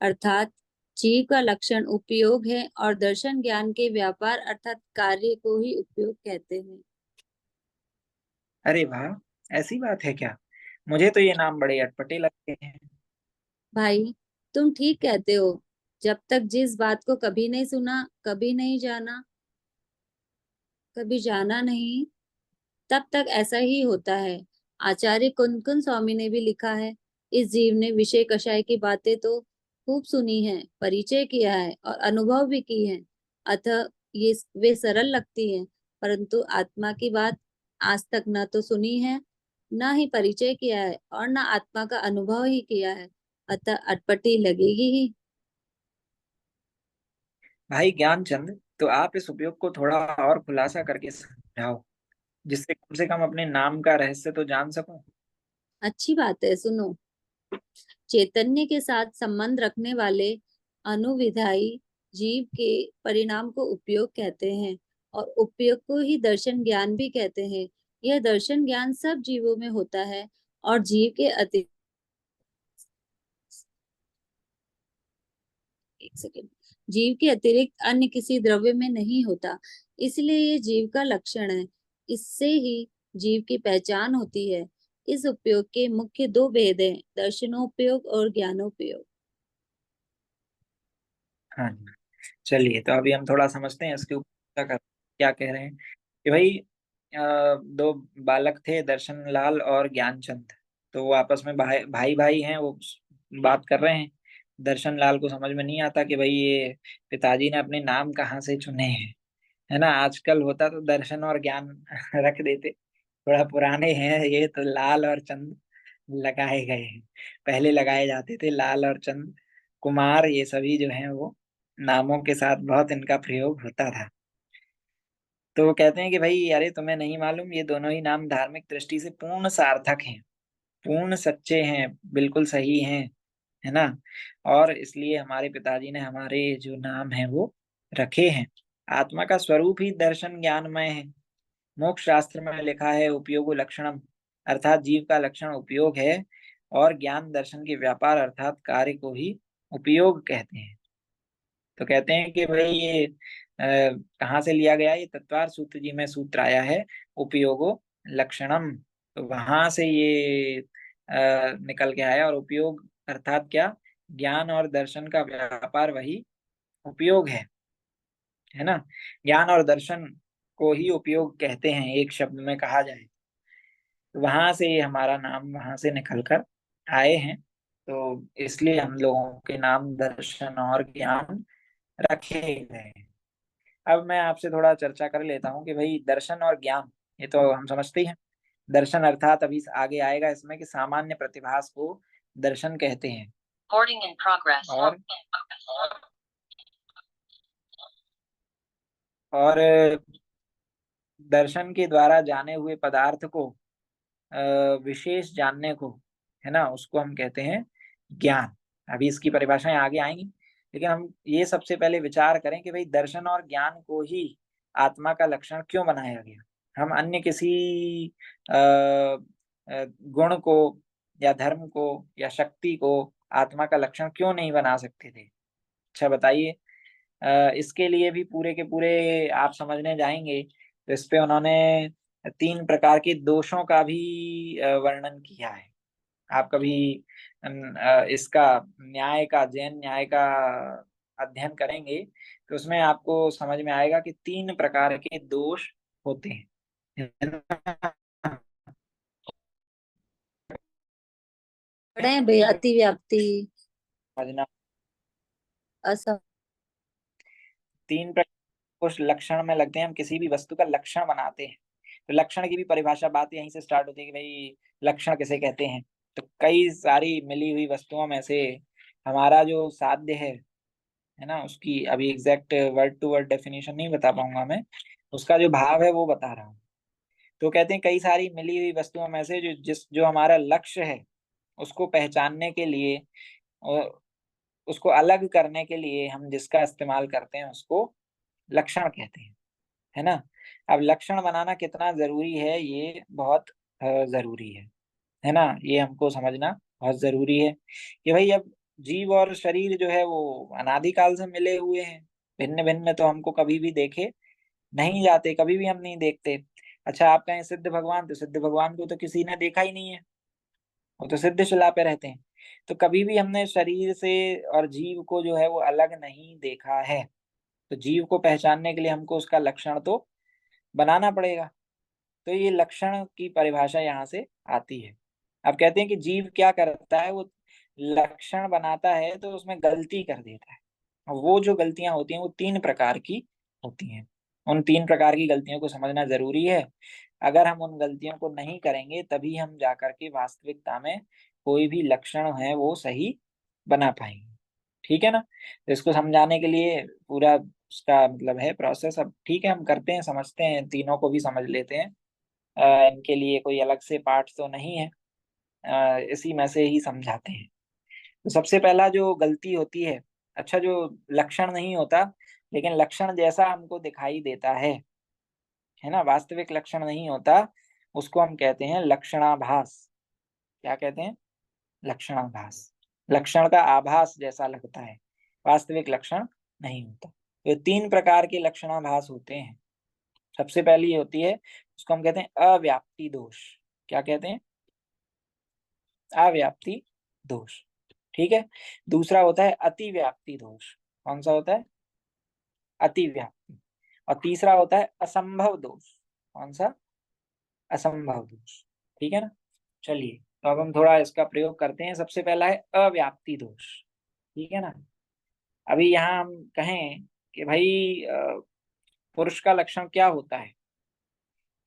अर्थात जीव का लक्षण उपयोग है और दर्शन ज्ञान के व्यापार अर्थात कार्य को ही उपयोग कहते हैं। अरे वाह, ऐसी बात है क्या? मुझे तो ये नाम बड़े अटपटे लगते हैं। भाई, तुम ठीक कहते हो। जब तक जिस बात को कभी नहीं सुना, कभी नहीं जाना, कभी जाना नहीं, तब तक ऐसा ही होता है। आचार्य कुंदकुन स्वामी ने भी लिखा है, इस जीव ने विषय कषाय की बातें तो खूब सुनी है, परिचय किया है और अनुभव भी की है। अतः ये वे सरल लगती है, परंतु आत्मा की बात आज तक न तो सुनी है, न ही परिचय किया है और न आत्मा का अनुभव ही किया है। अतः अटपटी लगेगी ही। भाई ज्ञानचंद, तो आप इस उपयोग को थोड़ा और खुलासा करके समझाओ, जिससे कम से कम अपने नाम का रहस्य तो जान सकूं। अच्छी बात है, सुनो। चैतन्य के साथ संबंध रखने वाले अनुविधायी जीव के परिणाम को उपयोग कहते हैं और उपयोग को ही दर्शन ज्ञान भी कहते हैं। यह दर्शन ज्ञान सब जीवों में होता है और जीव के अतिरिक्त, एक सेकेंड, जीव के अतिरिक्त अन्य किसी द्रव्य में नहीं होता। इसलिए ये जीव का लक्षण है। इससे ही जीव की पहचान होती है। इस उपयोग के मुख्य दो भेद हैं, दर्शनोपयोग और ज्ञानोपयोग। हाँ जी। चलिए, तो अभी हम थोड़ा समझते हैं इसके ऊपर क्या कह रहे हैं कि भाई, दो बालक थे, दर्शन लाल और ज्ञानचंद। तो वो आपस में भाई भाई भाई हैं, वो बात कर रहे हैं। दर्शन लाल को समझ में नहीं आता कि भाई ये पिताजी ने अपने नाम कहाँ से चुने हैं। है ना, आजकल होता तो दर्शन और ज्ञान रख देते। थोड़ा पुराने हैं ये तो, लाल और चंद लगाए गए हैं। पहले लगाए जाते थे लाल और चंद, कुमार, ये सभी जो हैं वो नामों के साथ बहुत इनका प्रयोग होता था। तो वो कहते हैं कि भाई अरे तुम्हें नहीं मालूम, ये दोनों ही नाम धार्मिक दृष्टि से पूर्ण सार्थक हैं, पूर्ण सच्चे हैं, बिल्कुल सही हैं। है ना, और इसलिए हमारे पिताजी ने हमारे जो नाम है वो रखे हैं। आत्मा का स्वरूप ही दर्शन ज्ञानमय है। मोक्ष शास्त्र में लिखा है, उपयोगो लक्षणम, अर्थात जीव का लक्षण उपयोग है, और ज्ञान दर्शन के व्यापार अर्थात कार्य को ही उपयोग कहते हैं। तो कहते हैं कि भाई ये कहाँ से लिया गया, ये तत्वार सूत्र जी में सूत्र आया है, उपयोगो लक्षणम। तो वहां से ये निकल के आया, और उपयोग अर्थात क्या, ज्ञान और दर्शन का व्यापार वही उपयोग है ना। ज्ञान और दर्शन को ही उपयोग कहते हैं, एक शब्द में कहा जाए। वहां से ये हमारा नाम वहां से निकल कर आए हैं। तो इसलिए हम लोगों के नाम दर्शन और ज्ञान रखे गए हैं। अब मैं आपसे थोड़ा चर्चा कर लेता हूँ कि भाई दर्शन और ज्ञान, ये तो हम समझते ही हैं। दर्शन अर्थात अभी आगे आएगा इसमें कि सामान्य प्रतिभास को दर्शन कहते हैं। Recording in progress. और दर्शन के द्वारा जाने हुए पदार्थ को अ, विशेष जानने को, है ना, उसको हम कहते हैं ज्ञान। अभी इसकी परिभाषाएं आगे आएंगी, लेकिन हम ये सबसे पहले विचार करें कि भाई दर्शन और ज्ञान को ही आत्मा का लक्षण क्यों बनाया गया। हम अन्य किसी गुण को या धर्म को या शक्ति को आत्मा का लक्षण क्यों नहीं बना सकते थे। अच्छा बताइए। इसके लिए भी पूरे के पूरे आप समझने जाएंगे तो इस पे उन्होंने 3 प्रकार के दोषों का भी वर्णन किया है। आप कभी इसका न्याय का, जैन न्याय का अध्ययन करेंगे तो उसमें आपको समझ में आएगा कि 3 प्रकार के दोष होते हैं। है ना? बड़े हैं बे, अति व्याप्ति, समझना। असम। 3 प्रकार कुछ लक्षण में लगते हैं, हम किसी भी वस्तु का लक्षण बनाते हैं। तो लक्षण की भी परिभाषा बात यहीं से स्टार्ट होती है कि भाई लक्षण किसे कहते हैं। तो कई सारी मिली हुई वस्तुओं में से हमारा जो साध्य है ना, उसकी अभी exact word to word definition नहीं बता पाऊंगा मैं, उसका जो भाव है वो बता रहा हूँ। तो कहते हैं कई सारी मिली हुई वस्तुओं में से जो हमारा लक्ष्य है उसको पहचानने के लिए उसको अलग करने के लिए हम जिसका इस्तेमाल करते हैं उसको लक्षण कहते हैं, है ना। अब लक्षण बनाना कितना जरूरी है ये बहुत जरूरी है ना। ये हमको समझना बहुत जरूरी है कि भाई अब जीव और शरीर जो है वो अनादिकाल से मिले हुए हैं। भिन्न भिन्न तो हमको कभी भी देखे नहीं जाते, कभी भी हम नहीं देखते। अच्छा आप कहें सिद्ध भगवान, तो सिद्ध भगवान को तो किसी ने देखा ही नहीं है, वो तो सिद्ध शिला पे रहते हैं। तो कभी भी हमने शरीर से और जीव को जो है वो अलग नहीं देखा है। तो जीव को पहचानने के लिए हमको उसका लक्षण तो बनाना पड़ेगा। तो ये लक्षण की परिभाषा यहाँ से आती है। अब कहते हैं कि जीव क्या करता है, वो लक्षण बनाता है तो उसमें गलती कर देता है। और वो जो गलतियां होती हैं वो तीन प्रकार की होती हैं। उन तीन प्रकार की गलतियों को समझना जरूरी है। अगर हम उन गलतियों को नहीं करेंगे तभी हम जाकर के वास्तविकता में कोई भी लक्षण है वो सही बना पाएंगे। ठीक है ना। तो इसको समझाने के लिए पूरा उसका मतलब है प्रोसेस। अब ठीक है हम करते हैं, समझते हैं, तीनों को भी समझ लेते हैं। इनके लिए कोई अलग से पाठ तो नहीं है, इसी में से ही समझाते हैं। तो सबसे पहला जो गलती होती है, अच्छा जो लक्षण नहीं होता लेकिन लक्षण जैसा हमको दिखाई देता है ना, वास्तविक लक्षण नहीं होता, उसको हम कहते हैं लक्षणाभास। क्या कहते हैं? लक्षणाभास। लक्षण का आभास जैसा लगता है, वास्तविक लक्षण नहीं होता। तो तीन प्रकार के लक्षणाभास होते हैं। सबसे पहली होती है, उसको हम कहते हैं अव्याप्ति दोष। क्या कहते हैं? अव्याप्ति दोष। ठीक है। दूसरा होता है अतिव्याप्ति दोष। कौन सा होता है? अतिव्याप्ति। और तीसरा होता है असंभव दोष। कौन सा? असंभव दोष। ठीक है ना। चलिए तो अब हम थोड़ा इसका प्रयोग करते हैं। सबसे पहला है अव्याप्ति दोष। ठीक है ना। अभी यहाँ हम कहें कि भाई पुरुष का लक्षण क्या होता है,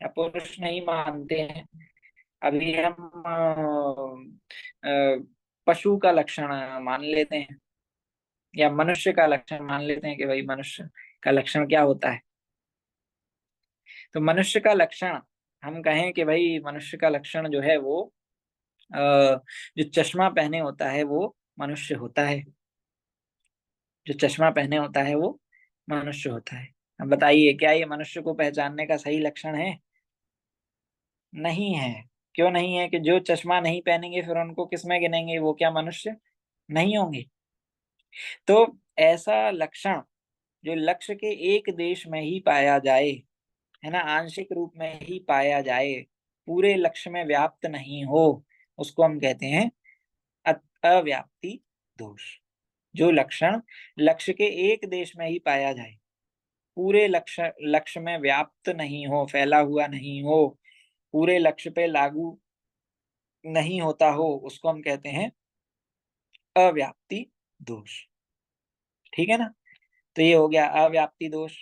या पुरुष नहीं मानते हैं। अभी हम पशु का लक्षण मान लेते हैं, या मनुष्य का लक्षण मान लेते हैं कि भाई मनुष्य का लक्षण क्या होता है। तो मनुष्य का लक्षण हम कहें कि भाई मनुष्य का लक्षण जो है वो जो चश्मा पहने होता है वो मनुष्य होता है। जो चश्मा पहने होता है वो मनुष्य होता है। अब बताइए क्या ये मनुष्य को पहचानने का सही लक्षण है? नहीं है। क्यों नहीं है? कि जो चश्मा नहीं पहनेंगे फिर उनको किसमें गिनेंगे, वो क्या मनुष्य नहीं होंगे? तो ऐसा लक्षण जो लक्ष्य के एक देश में ही पाया जाए, है ना, आंशिक रूप में ही पाया जाए, पूरे लक्ष्य में व्याप्त नहीं हो, उसको हम कहते हैं अव्याप्ति दोष। जो लक्षण लक्ष्य के एक देश में ही पाया जाए, पूरे लक्ष्य लक्ष्य में व्याप्त नहीं हो, फैला हुआ नहीं हो, पूरे लक्ष्य पे लागू नहीं होता हो, उसको हम कहते हैं अव्याप्ति दोष। ठीक है ना। तो ये हो गया अव्याप्ति दोष।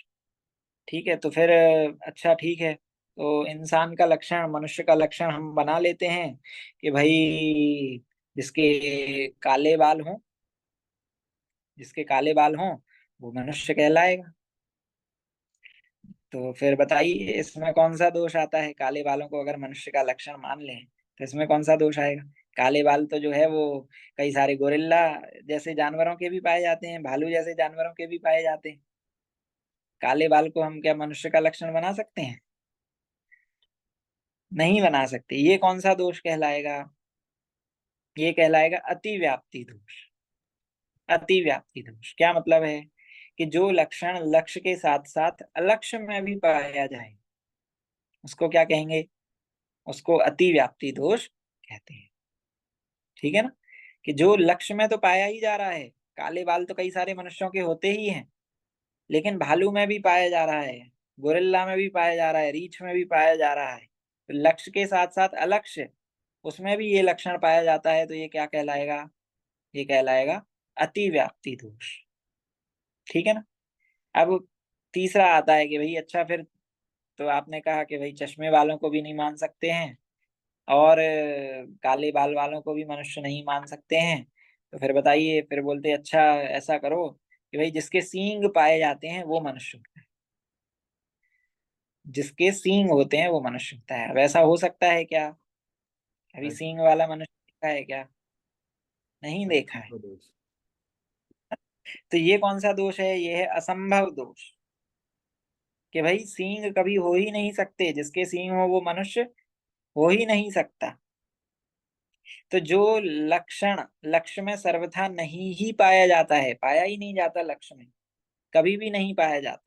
ठीक है। तो फिर अच्छा ठीक है, तो इंसान का लक्षण, मनुष्य का लक्षण हम बना लेते हैं कि भाई जिसके काले बाल हों, जिसके काले बाल हों वो मनुष्य कहलाएगा। तो फिर बताइए इसमें कौन सा दोष आता है? काले बालों को अगर मनुष्य का लक्षण मान लें तो इसमें कौन सा दोष आएगा? काले बाल तो जो है वो कई सारे गोरिल्ला जैसे जानवरों के भी पाए जाते हैं, भालू जैसे जानवरों के भी पाए जाते हैं। काले बाल को हम क्या मनुष्य का लक्षण बना सकते हैं? नहीं बना सकते। ये कौन सा दोष कहलाएगा? ये कहलाएगा अतिव्याप्ति दोष। अतिव्याप्ति दोष क्या मतलब है? कि जो लक्षण लक्ष्य के साथ साथ अलक्ष्य में भी पाया जाए उसको क्या कहेंगे? उसको अतिव्याप्ति दोष कहते हैं। ठीक है ना। कि जो लक्ष्य में तो पाया ही जा रहा है, काले बाल तो कई सारे मनुष्यों के होते ही हैं, लेकिन भालू में भी पाया जा रहा है, गोरिल्ला में भी पाया जा रहा है, रीछ में भी पाया जा रहा है। तो लक्ष्य के साथ साथ अलक्ष्य, उसमें भी ये लक्षण पाया जाता है, तो ये क्या कहलाएगा? ये कहलाएगा अतिव्याप्ति दोष। ठीक है ना। अब तीसरा आता है कि भाई अच्छा फिर तो आपने कहा कि भाई चश्मे वालों को भी नहीं मान सकते हैं, और काले बाल वालों को भी मनुष्य नहीं मान सकते हैं। तो फिर बताइए, फिर बोलते अच्छा ऐसा करो कि भाई जिसके सींग पाए जाते हैं वो मनुष्य होता है। जिसके सींग होते हैं वो मनुष्य होता है। अब ऐसा हो सकता है क्या? अभी सींग वाला मनुष्य देखा है क्या? नहीं देखा है। असंभव दोष। तो ये कौन सा दोष है? ये है असंभव दोष, कि भाई सींग कभी हो ही नहीं सकते, जिसके सींग हो वो मनुष्य हो ही नहीं सकता। तो जो लक्षण लक्ष्य में सर्वथा नहीं ही पाया जाता है, पाया ही नहीं जाता लक्ष्य में, कभी भी नहीं पाया जाता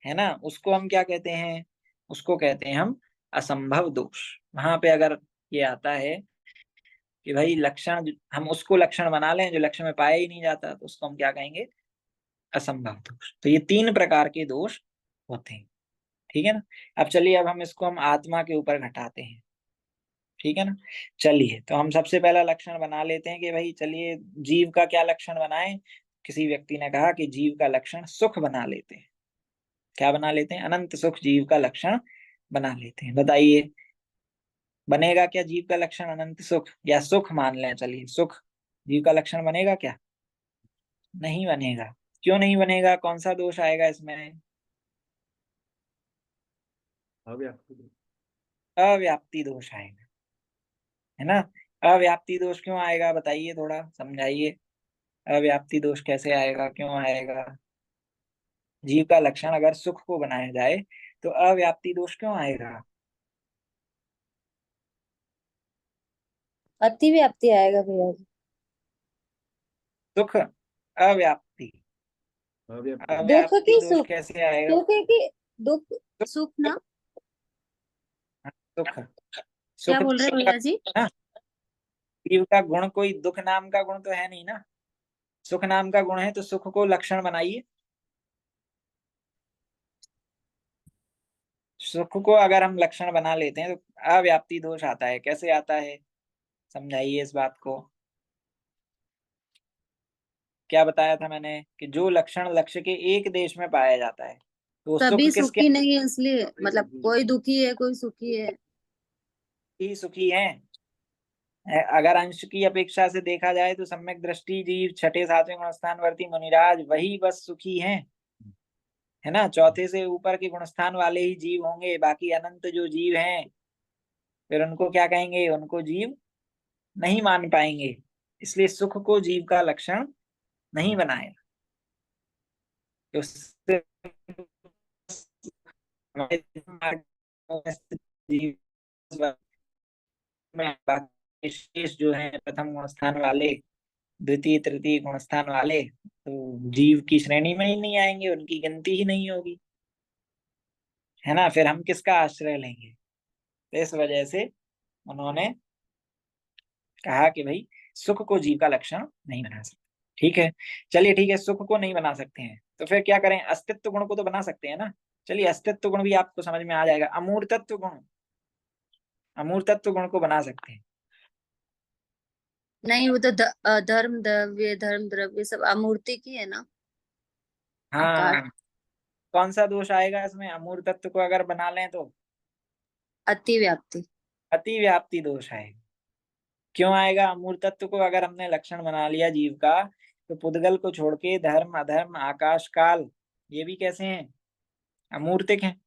है ना, उसको हम क्या कहते हैं? उसको कहते हैं हम असंभव दोष। वहां पे अगर ये आता है कि भाई लक्षण, हम उसको लक्षण बना लें जो लक्ष्य में पाया ही नहीं जाता, तो उसको हम क्या कहेंगे? असंभव दोष। तो ये तीन प्रकार के दोष होते हैं। ठीक है ना। अब चलिए, अब हम इसको हम आत्मा के ऊपर घटाते हैं। ठीक है ना। चलिए, तो हम सबसे पहला लक्षण बना लेते हैं कि भाई चलिए जीव का क्या लक्षण बनाएं। किसी व्यक्ति ने कहा कि जीव का लक्षण सुख बना लेते हैं। क्या बना लेते हैं? अनंत सुख जीव का लक्षण बना लेते हैं। बताइए, बनेगा क्या जीव का लक्षण अनंत सुख? या सुख मान लें, चलिए सुख जीव का लक्षण बनेगा क्या? नहीं बनेगा। क्यों नहीं बनेगा? कौन सा दोष आएगा इसमें? अव्याप्ति। अव्याप्ति दोष आएगा, है ना। अव्याप्ति दोष क्यों आएगा? बताइए, थोड़ा समझाइए। अव्याप्ति दोष कैसे आएगा, क्यों आएगा? जीव का लक्षण अगर सुख को बनाया जाए तो अव्याप्ति दोष क्यों आएगा? अति व्याप्ति आएगा भैया जी। सुख अव्याप्ति, अव्याप्ति। दुख अव्याप्ति की दोष सुख, कैसे आएगा? सुख है कि दुख? सुख ना। सुख, क्या सुख बोल रहे तो हैं भैया जी? ना, जीव का गुण कोई दुख नाम का गुण तो है नहीं ना। सुख नाम का गुण है, तो सुख को लक्षण बनाइए। सुख को अगर हम लक्षण बना लेते हैं तो अव्याप्ति दोष आता है। कैसे आता है? समझाइए इस बात को। क्या बताया था मैंने कि जो लक्षण लक्ष्य के एक देश में पाया जाता है, तो सुख सभी किसके सुखी नहीं है इसलिए, सभी मतलब सुखी कोई दुखी है कोई सुखी है। ही सुखी है। अगर अंश की अपेक्षा से देखा जाए तो सम्यक दृष्टि जीव छठे सातवें गुणस्थानवर्ती मुनिराज वही बस सुखी हैं, है ना। चौथे से ऊपर के गुणस्थान वाले ही जीव होंगे, बाकी अनंत जो जीव हैं फिर उनको क्या कहेंगे? उनको जीव नहीं मान पाएंगे। इसलिए सुख को जीव का लक्षण नहीं बनाया। तो उससे हमारे दिमाग में स्थित जीव में बाकी शेष जो है प्रथम गुण स्थान वाले, द्वितीय तृतीय गुण स्थान वाले, तो जीव की श्रेणी में ही नहीं आएंगे, उनकी गिनती ही नहीं होगी, है ना। फिर हम किसका आश्रय लेंगे? तो इस वजह से उन्होंने कहा कि भाई सुख को जीव का लक्षण नहीं बना सकते। ठीक है। चलिए ठीक है, सुख को नहीं बना सकते हैं तो फिर क्या करें? अस्तित्व गुण को तो बना सकते हैं ना। चलिए, अस्तित्व गुण भी आपको समझ में आ जाएगा। अमूर्तत्व गुण, अमूर्तत्व गुण को बना सकते हैं। नहीं, वो तो धर्म द्रव्य सब अमूर्ति की है ना। आकाश। हाँ, कौन सा दोष आएगा इसमें? अमूर्तत्व को अगर बना लें तो अति व्याप्ति। अति व्याप्ति दोष आएगा। क्यों आएगा? अमूर्तत्व को अगर हमने लक्षण बना लिया जीव का, तो पुद्गल को छोड़ के धर्म अधर्म आकाश काल ये भी कैसे हैं? अमूर्तिक हैं।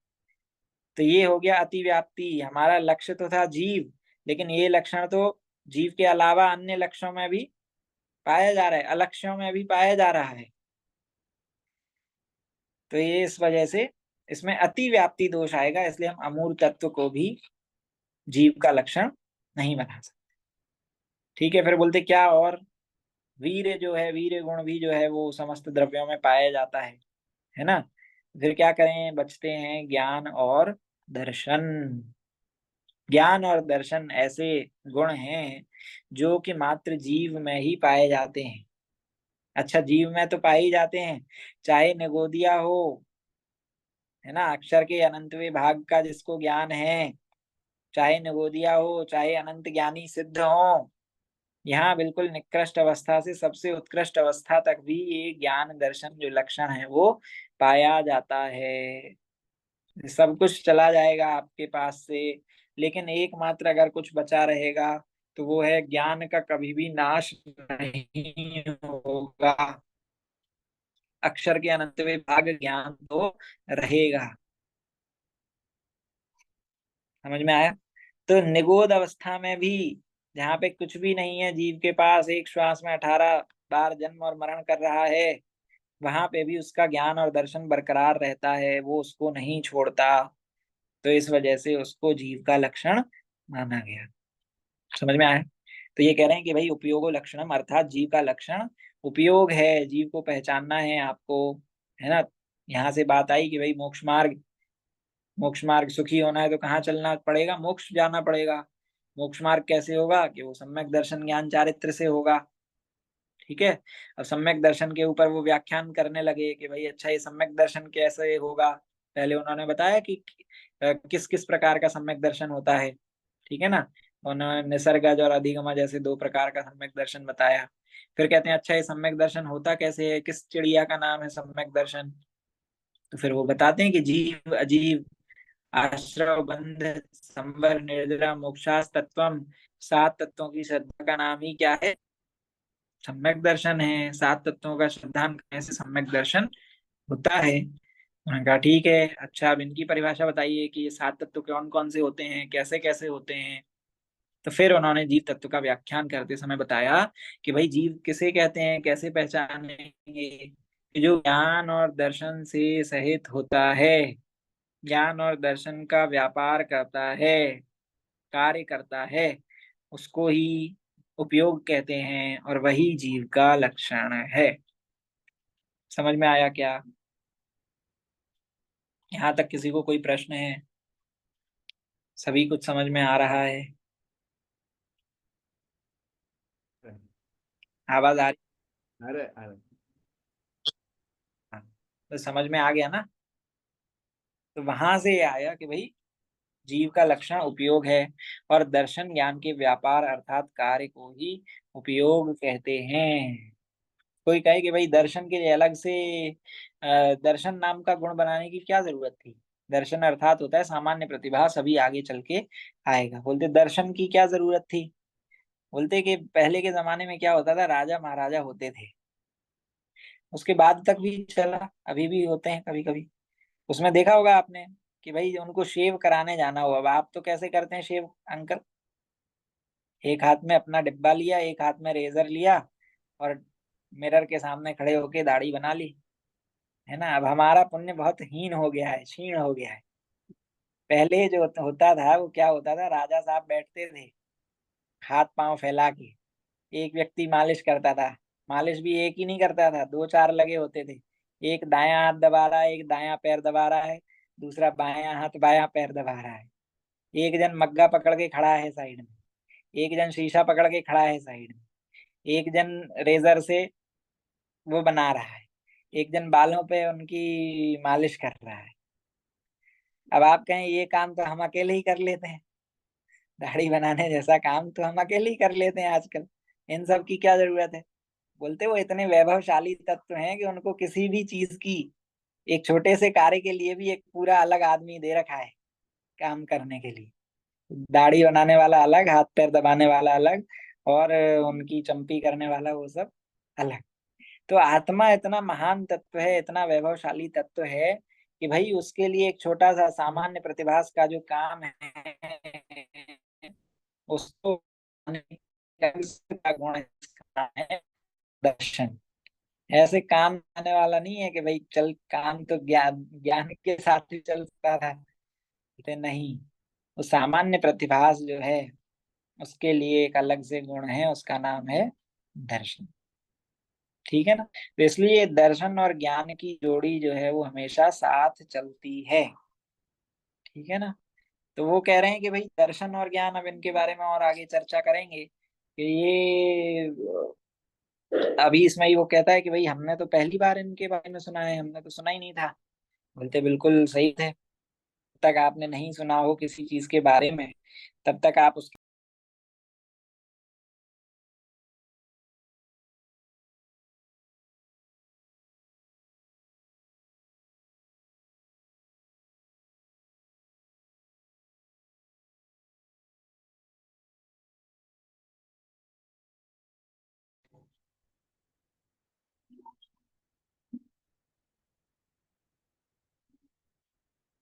तो ये हो गया अतिव्याप्ति। हमारा लक्ष्य तो था जीव, लेकिन ये लक्षण तो जीव के अलावा अन्य लक्ष्यों में भी पाया जा रहा है, अलक्ष्यों में भी पाया जा रहा है। तो ये इस वजह से इसमें अतिव्याप्ति दोष आएगा, इसलिए हम अमूर्त तत्व को भी जीव का लक्षण नहीं बना सकते। ठीक है। फिर बोलते क्या और? वीर्य जो है, वीर्य गुण भी जो है वो समस्त द्रव्यों में पाया जाता है ना। फिर क्या करें? बचते हैं ज्ञान और दर्शन। ज्ञान और दर्शन ऐसे गुण हैं जो कि मात्र जीव में ही पाए जाते हैं। अच्छा, जीव में तो पाए ही जाते हैं, चाहे निगोदिया हो, है ना, अक्षर के अनंतवें भाग का जिसको ज्ञान है, चाहे निगोदिया हो, चाहे अनंत ज्ञानी सिद्ध हो, यहाँ बिल्कुल निकृष्ट अवस्था से सबसे उत्कृष्ट अवस्था तक भी ये ज्ञान दर्शन जो लक्षण है वो पाया जाता है। सब कुछ चला जाएगा आपके पास से, लेकिन एकमात्र अगर कुछ बचा रहेगा तो वो है ज्ञान का कभी भी नाश नहीं होगा। अक्षर के अनंतवें भाग ज्ञान तो रहेगा। समझ में आया? तो निगोद अवस्था में भी, जहाँ पे कुछ भी नहीं है जीव के पास, एक श्वास में 18 बार जन्म और मरण कर रहा है, वहां पे भी उसका ज्ञान और दर्शन बरकरार रहता है, वो उसको नहीं छोड़ता। तो इस वजह से उसको जीव का लक्षण माना गया। समझ में आया? तो ये कह रहे हैं कि भाई उपयोगो लक्षणम, अर्थात जीव का लक्षण उपयोग है, जीव को पहचानना है आपको, है ना। यहाँ से बात आई कि भाई मोक्ष मार्ग, मोक्ष मार्ग सुखी होना है तो कहाँ चलना पड़ेगा? मोक्ष जाना पड़ेगा। मोक्ष मार्ग कैसे होगा? कि वो सम्यक दर्शन ज्ञान चारित्र से होगा। ठीक है। अब सम्यक दर्शन के ऊपर वो व्याख्यान करने लगे कि भाई अच्छा ये सम्यक दर्शन कैसे होगा। पहले उन्होंने बताया कि किस किस प्रकार का सम्यक दर्शन होता है। ठीक है ना। उन्होंने निसर्गज और अधिगमज जैसे दो प्रकार का सम्यक दर्शन बताया। फिर कहते हैं अच्छा ये सम्यक दर्शन होता कैसे है, किस चिड़िया का नाम है सम्यक दर्शन। तो फिर वो बताते हैं कि जीव अजीव आश्रव बंध संबर निर्जरा मोक्षास तत्वम, सात तत्वों की श्रद्धा का नाम ही क्या है? सम्यक दर्शन है। सात तत्वों का श्रद्धान करने से सम्यक दर्शन होता है। उन्होंने कहा ठीक है, अच्छा अब इनकी परिभाषा बताइए कि ये सात तत्व कौन कौन से होते हैं, कैसे कैसे होते हैं। तो फिर उन्होंने जीव तत्व का व्याख्यान करते समय बताया कि भाई जीव किसे कहते हैं, कैसे पहचानेंगे? कि जो ज्ञान और दर्शन से सहित होता है, ज्ञान और दर्शन का व्यापार करता है, कार्य करता है, उसको ही उपयोग कहते हैं, और वही जीव का लक्षण है। समझ में आया क्या? यहाँ तक किसी को कोई प्रश्न है? सभी कुछ समझ में आ रहा है? आवाज आ रही अरे अरे। है? तो समझ में आ गया ना। तो वहां से ये आया कि भाई जीव का लक्षण उपयोग है, और दर्शन ज्ञान के व्यापार अर्थात कार्य को ही उपयोग कहते हैं। कोई कहे कि भाई दर्शन के लिए अलग से दर्शन नाम का गुण बनाने की क्या जरूरत थी? दर्शन अर्थात होता है सामान्य प्रतिभा, सभी आगे चल के आएगा। बोलते दर्शन की क्या जरूरत थी? बोलते कि पहले के जमाने में क्या होता था, राजा महाराजा होते थे, उसके बाद तक भी चला, अभी भी होते हैं कभी कभी। उसमें देखा होगा आपने कि भाई उनको शेव कराने जाना हो, अब आप तो कैसे करते हैं शेव अंकल? एक हाथ में अपना डिब्बा लिया, एक हाथ में रेजर लिया, और मिरर के सामने खड़े होके दाढ़ी बना ली, है ना। अब हमारा पुण्य बहुत हीन हो गया है, क्षीण हो गया है। पहले जो होता था वो क्या होता था, राजा साहब बैठते थे हाथ पांव फैला के, एक व्यक्ति मालिश करता था। मालिश भी एक ही नहीं करता था, दो चार लगे होते थे। एक दायां हाथ दबा रहा है, एक दायां पैर दबा रहा है, दूसरा बायां हाथ बायां पैर दबा रहा है। एक जन मग्गा पकड़ के खड़ा है साइड में, एक जन शीशा पकड़ के खड़ा है साइड में, एक जन रेजर से वो बना रहा है, एक जन बालों पे उनकी मालिश कर रहा है। अब आप कहें ये काम तो हम अकेले ही कर लेते हैं, दाढ़ी बनाने जैसा काम तो हम अकेले ही कर लेते हैं आजकल, इन सब की क्या जरूरत है? बोलते वो इतने वैभवशाली तत्व हैं कि उनको किसी भी चीज की, एक छोटे से कार्य के लिए भी एक पूरा अलग आदमी दे रखा है काम करने के लिए। दाढ़ी बनाने वाला अलग, हाथ पैर दबाने वाला अलग, और उनकी चंपी करने वाला वो सब अलग। तो आत्मा इतना महान तत्व है, इतना वैभवशाली तत्व है कि भाई उसके लिए एक छोटा सा सामान्य प्रतिभास का जो काम है, उसको का गुण इसका है दर्शन। ऐसे काम आने वाला नहीं है कि भाई चल काम तो ज्ञान ज्ञान के साथ ही चलता था, बोलते नहीं। वो सामान्य प्रतिभास जो है उसके लिए एक अलग से गुण है, उसका नाम है दर्शन। ठीक है ना। तो इसलिए दर्शन और ज्ञान की जोड़ी जो है वो हमेशा साथ चलती है। ठीक है ना। तो वो कह रहे हैं कि भाई दर्शन और ज्ञान, अब इनके बारे में और आगे चर्चा करेंगे कि ये अभी इसमें ही वो कहता है कि भाई हमने तो पहली बार इनके बारे में सुना है, हमने तो सुना ही नहीं था। बोलते बिल्कुल सही थे, जब तक आपने नहीं सुना हो किसी चीज के बारे में तब तक आप उसके।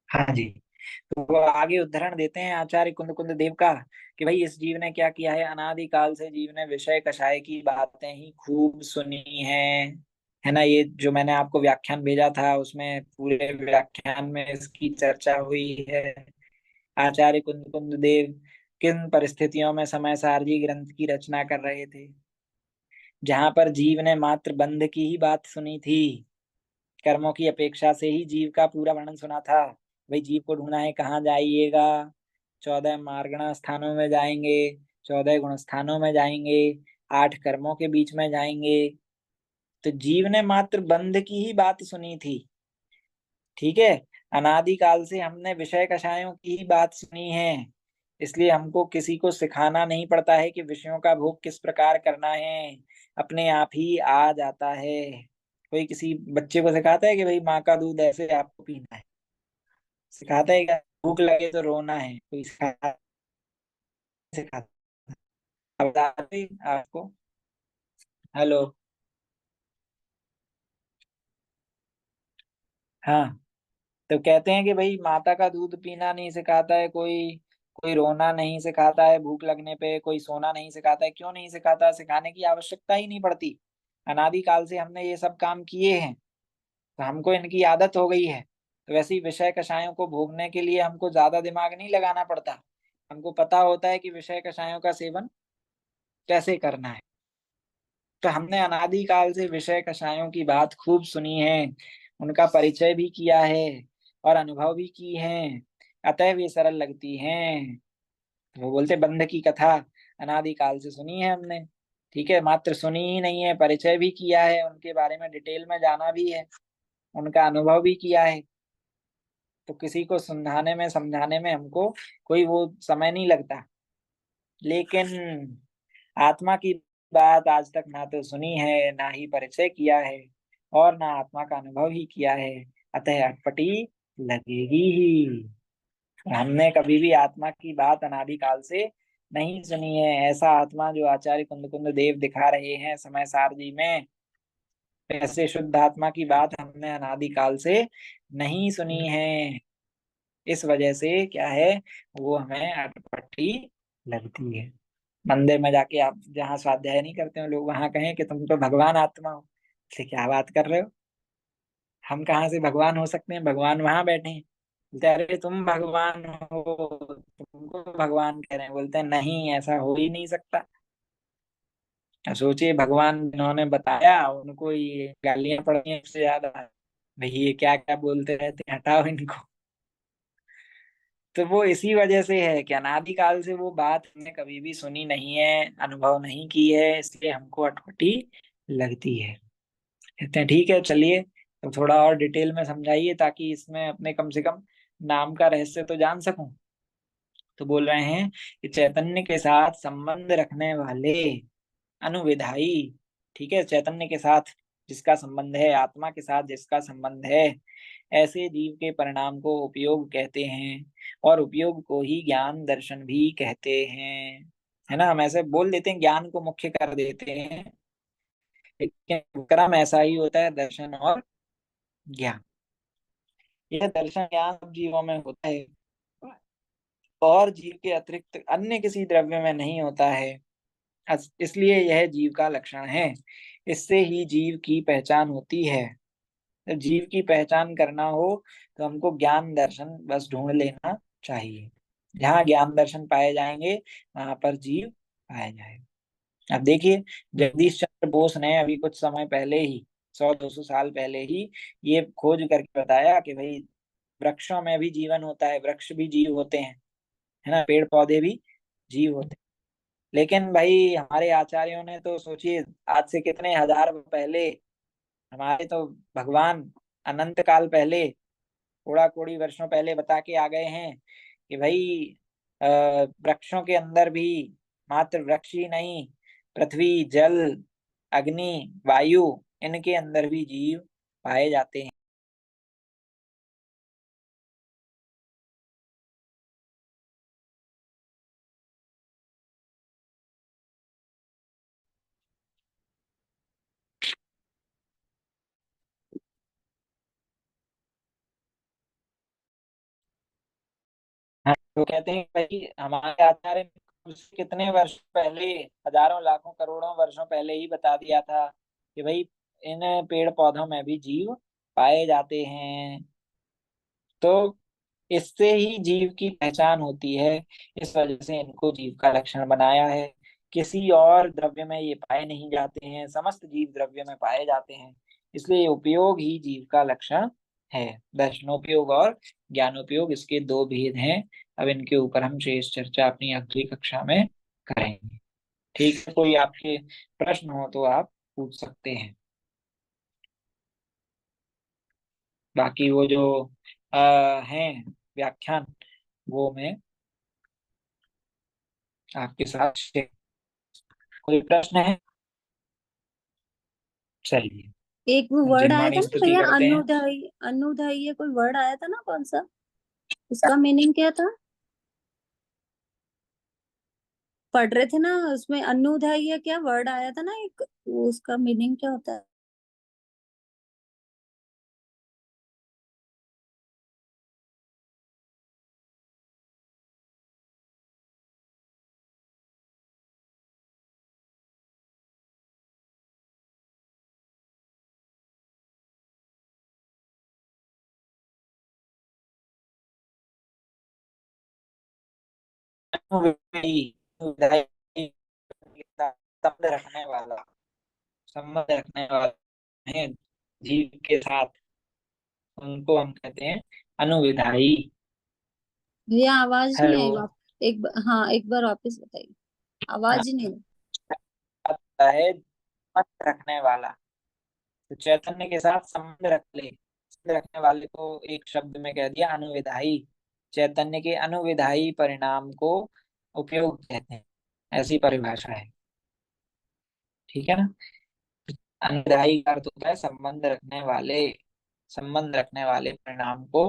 हाँ जी। तो वो आगे उदाहरण देते हैं आचार्य कुंद कुंद देव का कि भाई इस जीव ने क्या किया है, अनादि काल से जीव ने विषय कषाय की बातें ही खूब सुनी है ना। ये जो मैंने आपको व्याख्यान भेजा था उसमें पूरे व्याख्यान में इसकी चर्चा हुई है। आचार्य कुंद कुंद देव किन परिस्थितियों में समय सारजी ग्रंथ की रचना कर रहे थे, जहां पर जीव ने मात्र बंध की ही बात सुनी थी, कर्मों की अपेक्षा से ही जीव का पूरा वर्णन सुना था। भाई जीव को ढूंढना है, कहाँ जाइएगा, 14 मार्गणा स्थानों में जाएंगे, 14 गुण स्थानों में जाएंगे, 8 कर्मों के बीच में जाएंगे। तो जीव ने मात्र बंध की ही बात सुनी थी। ठीक है, अनादि काल से हमने विषय कषायों की ही बात सुनी है, इसलिए हमको किसी को सिखाना नहीं पड़ता है कि विषयों का भोग किस प्रकार करना है, अपने आप ही आ जाता है। कोई किसी बच्चे को सिखाता है कि भाई माँ का दूध ऐसे आपको पीना है? सिखाता है क्या? भूख लगे तो रोना है, कोई सिखाता? अब बता रही आपको। हेलो। हाँ, तो कहते हैं कि भाई माता का दूध पीना नहीं सिखाता है कोई, कोई रोना नहीं सिखाता है भूख लगने पे, कोई सोना नहीं सिखाता है। क्यों नहीं सिखाता? सिखाने की आवश्यकता ही नहीं पड़ती। अनादि काल से हमने ये सब काम किए हैं, तो हमको इनकी आदत हो गई है। तो वैसे ही विषय कषायों को भोगने के लिए हमको ज्यादा दिमाग नहीं लगाना पड़ता। हमको पता होता है कि विषय कषायों का सेवन कैसे करना है। तो हमने अनादि काल से विषय कषायों की बात खूब सुनी है, उनका परिचय भी किया है और अनुभव भी की है, अतः वे सरल लगती हैं। वो बोलते बंध की कथा अनादि काल से सुनी है हमने। ठीक है, मात्र सुनी ही नहीं है, परिचय भी किया है, उनके बारे में डिटेल में जाना भी है, उनका अनुभव भी किया है। तो किसी को सुनाने में समझाने में हमको कोई वो समय नहीं लगता। लेकिन आत्मा की बात आज तक ना तो सुनी है, ना ही परिचय किया है, और ना आत्मा का अनुभव ही किया है, अतः अटपटी लगेगी ही। हमने कभी भी आत्मा की बात अनादि काल से नहीं सुनी है। ऐसा आत्मा जो आचार्य कुंद कुंद देव दिखा रहे हैं समय सार जी में, ऐसे शुद्ध आत्मा की बात हमने अनादि काल से नहीं सुनी है। इस वजह से क्या है, वो हमें अटपटी लगती है। मंदिर में जाके आप जहाँ स्वाध्याय नहीं करते हो लोग, वहां कहें कि तुम तो भगवान आत्मा हो, तो क्या बात कर रहे हो? हम कहाँ से भगवान हो सकते हैं? भगवान वहां बैठे हैं। बोलते हैं, अरे तुम भगवान हो, तुमको भगवान कह रहे हैं। बोलते हैं नहीं, ऐसा हो ही नहीं सकता। अब सोचिए, भगवान जिन्होंने बताया उनको ये गालियां पड़ी हैं इससे ज्यादा, भाई ये क्या क्या बोलते रहते हैं, हटाओ इनको। तो वो इसी वजह से है कि अनादिकाल से वो बात हमने कभी भी सुनी नहीं है, अनुभव नहीं की है, इसलिए हमको अटपटी लगती है। कहते हैं ठीक है, चलिए तो थोड़ा और डिटेल में समझाइए ताकि इसमें अपने कम से कम नाम का रहस्य तो जान सकूं। तो बोल रहे हैं कि चैतन्य के साथ संबंध रखने वाले अनुविधायी, ठीक है, चैतन्य के साथ जिसका संबंध है, आत्मा के साथ जिसका संबंध है, ऐसे जीव के परिणाम को उपयोग कहते हैं, और उपयोग को ही ज्ञान दर्शन भी कहते हैं। है ना, हम ऐसे बोल देते हैं, ज्ञान को मुख्य कर देते हैं, लेकिन क्रम ऐसा ही होता है, दर्शन और ज्ञान। यह दर्शन ज्ञान सब जीवों में होता है, और जीव के अतिरिक्त अन्य किसी द्रव्य में नहीं होता है। इसलिए यह जीव का लक्षण है, इससे ही जीव की पहचान होती है। तो जीव की पहचान करना हो तो हमको ज्ञान दर्शन बस ढूंढ लेना चाहिए। जहाँ ज्ञान दर्शन पाए जाएंगे वहां पर जीव पाया जाएगा। अब देखिए, जगदीश चंद्र बोस ने अभी कुछ समय पहले ही, 100-200 साल पहले ही ये खोज करके बताया कि भाई वृक्षों में भी जीवन होता है, वृक्ष भी जीव होते हैं, है ना, पेड़ पौधे भी जीव होते हैं। लेकिन भाई हमारे आचार्यों ने तो सोचिए, आज से कितने हजार पहले, हमारे तो भगवान अनंत काल पहले, कोड़ा कोड़ी वर्षों पहले बता के आ गए हैं कि भाई वृक्षों के अंदर भी मात्र वृक्ष ही नहीं, पृथ्वी, जल, अग्नि, वायु, इनके अंदर भी जीव पाए जाते हैं। तो कहते हैं भाई हमारे आचार्य ने उससे कितने वर्ष पहले, हजारों लाखों करोड़ों वर्षों पहले ही बता दिया था कि भाई इन पेड़ पौधों में भी जीव पाए जाते हैं। तो इससे ही जीव की पहचान होती है, इस वजह से इनको जीव का लक्षण बनाया है। किसी और द्रव्य में ये पाए नहीं जाते हैं, समस्त जीव द्रव्य में पाए जाते हैं, इसलिए उपयोग ही जीव का लक्षण है। दर्शनोपयोग और ज्ञानोपयोग, इसके दो भेद हैं। अब इनके ऊपर हम शेष चर्चा अपनी अगली कक्षा में करेंगे। ठीक है, कोई आपके प्रश्न हो तो आप पूछ सकते हैं। बाकी वो जो हैं व्याख्यान, वो मैं आपके साथ शेयर। कोई प्रश्न है? चलिए, एक वो वर्ड आया था जिनवाणी ना स्तुति भैया, करते हैं। अनुदाई, अनुदाई ये कोई वर्ड आया था ना, कौन सा, उसका मीनिंग क्या था? पढ़ रहे थे ना, उसमें अनुदाई या क्या वर्ड आया था ना एक, वो उसका मीनिंग क्या होता है? संबंध रखने वाला, संबंध रखने वाला है जीव के साथ, उनको हम कहते हैं अनुविधायी। भैया आवाज नहीं हेलो। आई, हाँ एक बार वापस बताइए, आवाज ही नहीं आई। आता है संबंध रखने वाला, तो चैतन्य के साथ संबंध रख ले, संबंध रखने वाले को एक शब्द में कह दिया अनुविधायी। चैतन्य के अनुविधायी परिणाम को उपयोग कहते हैं, ऐसी परिभाषा है। ठीक है ना। अनुविधायी का अर्थ होता है संबंध रखने वाले, संबंध रखने वाले परिणाम को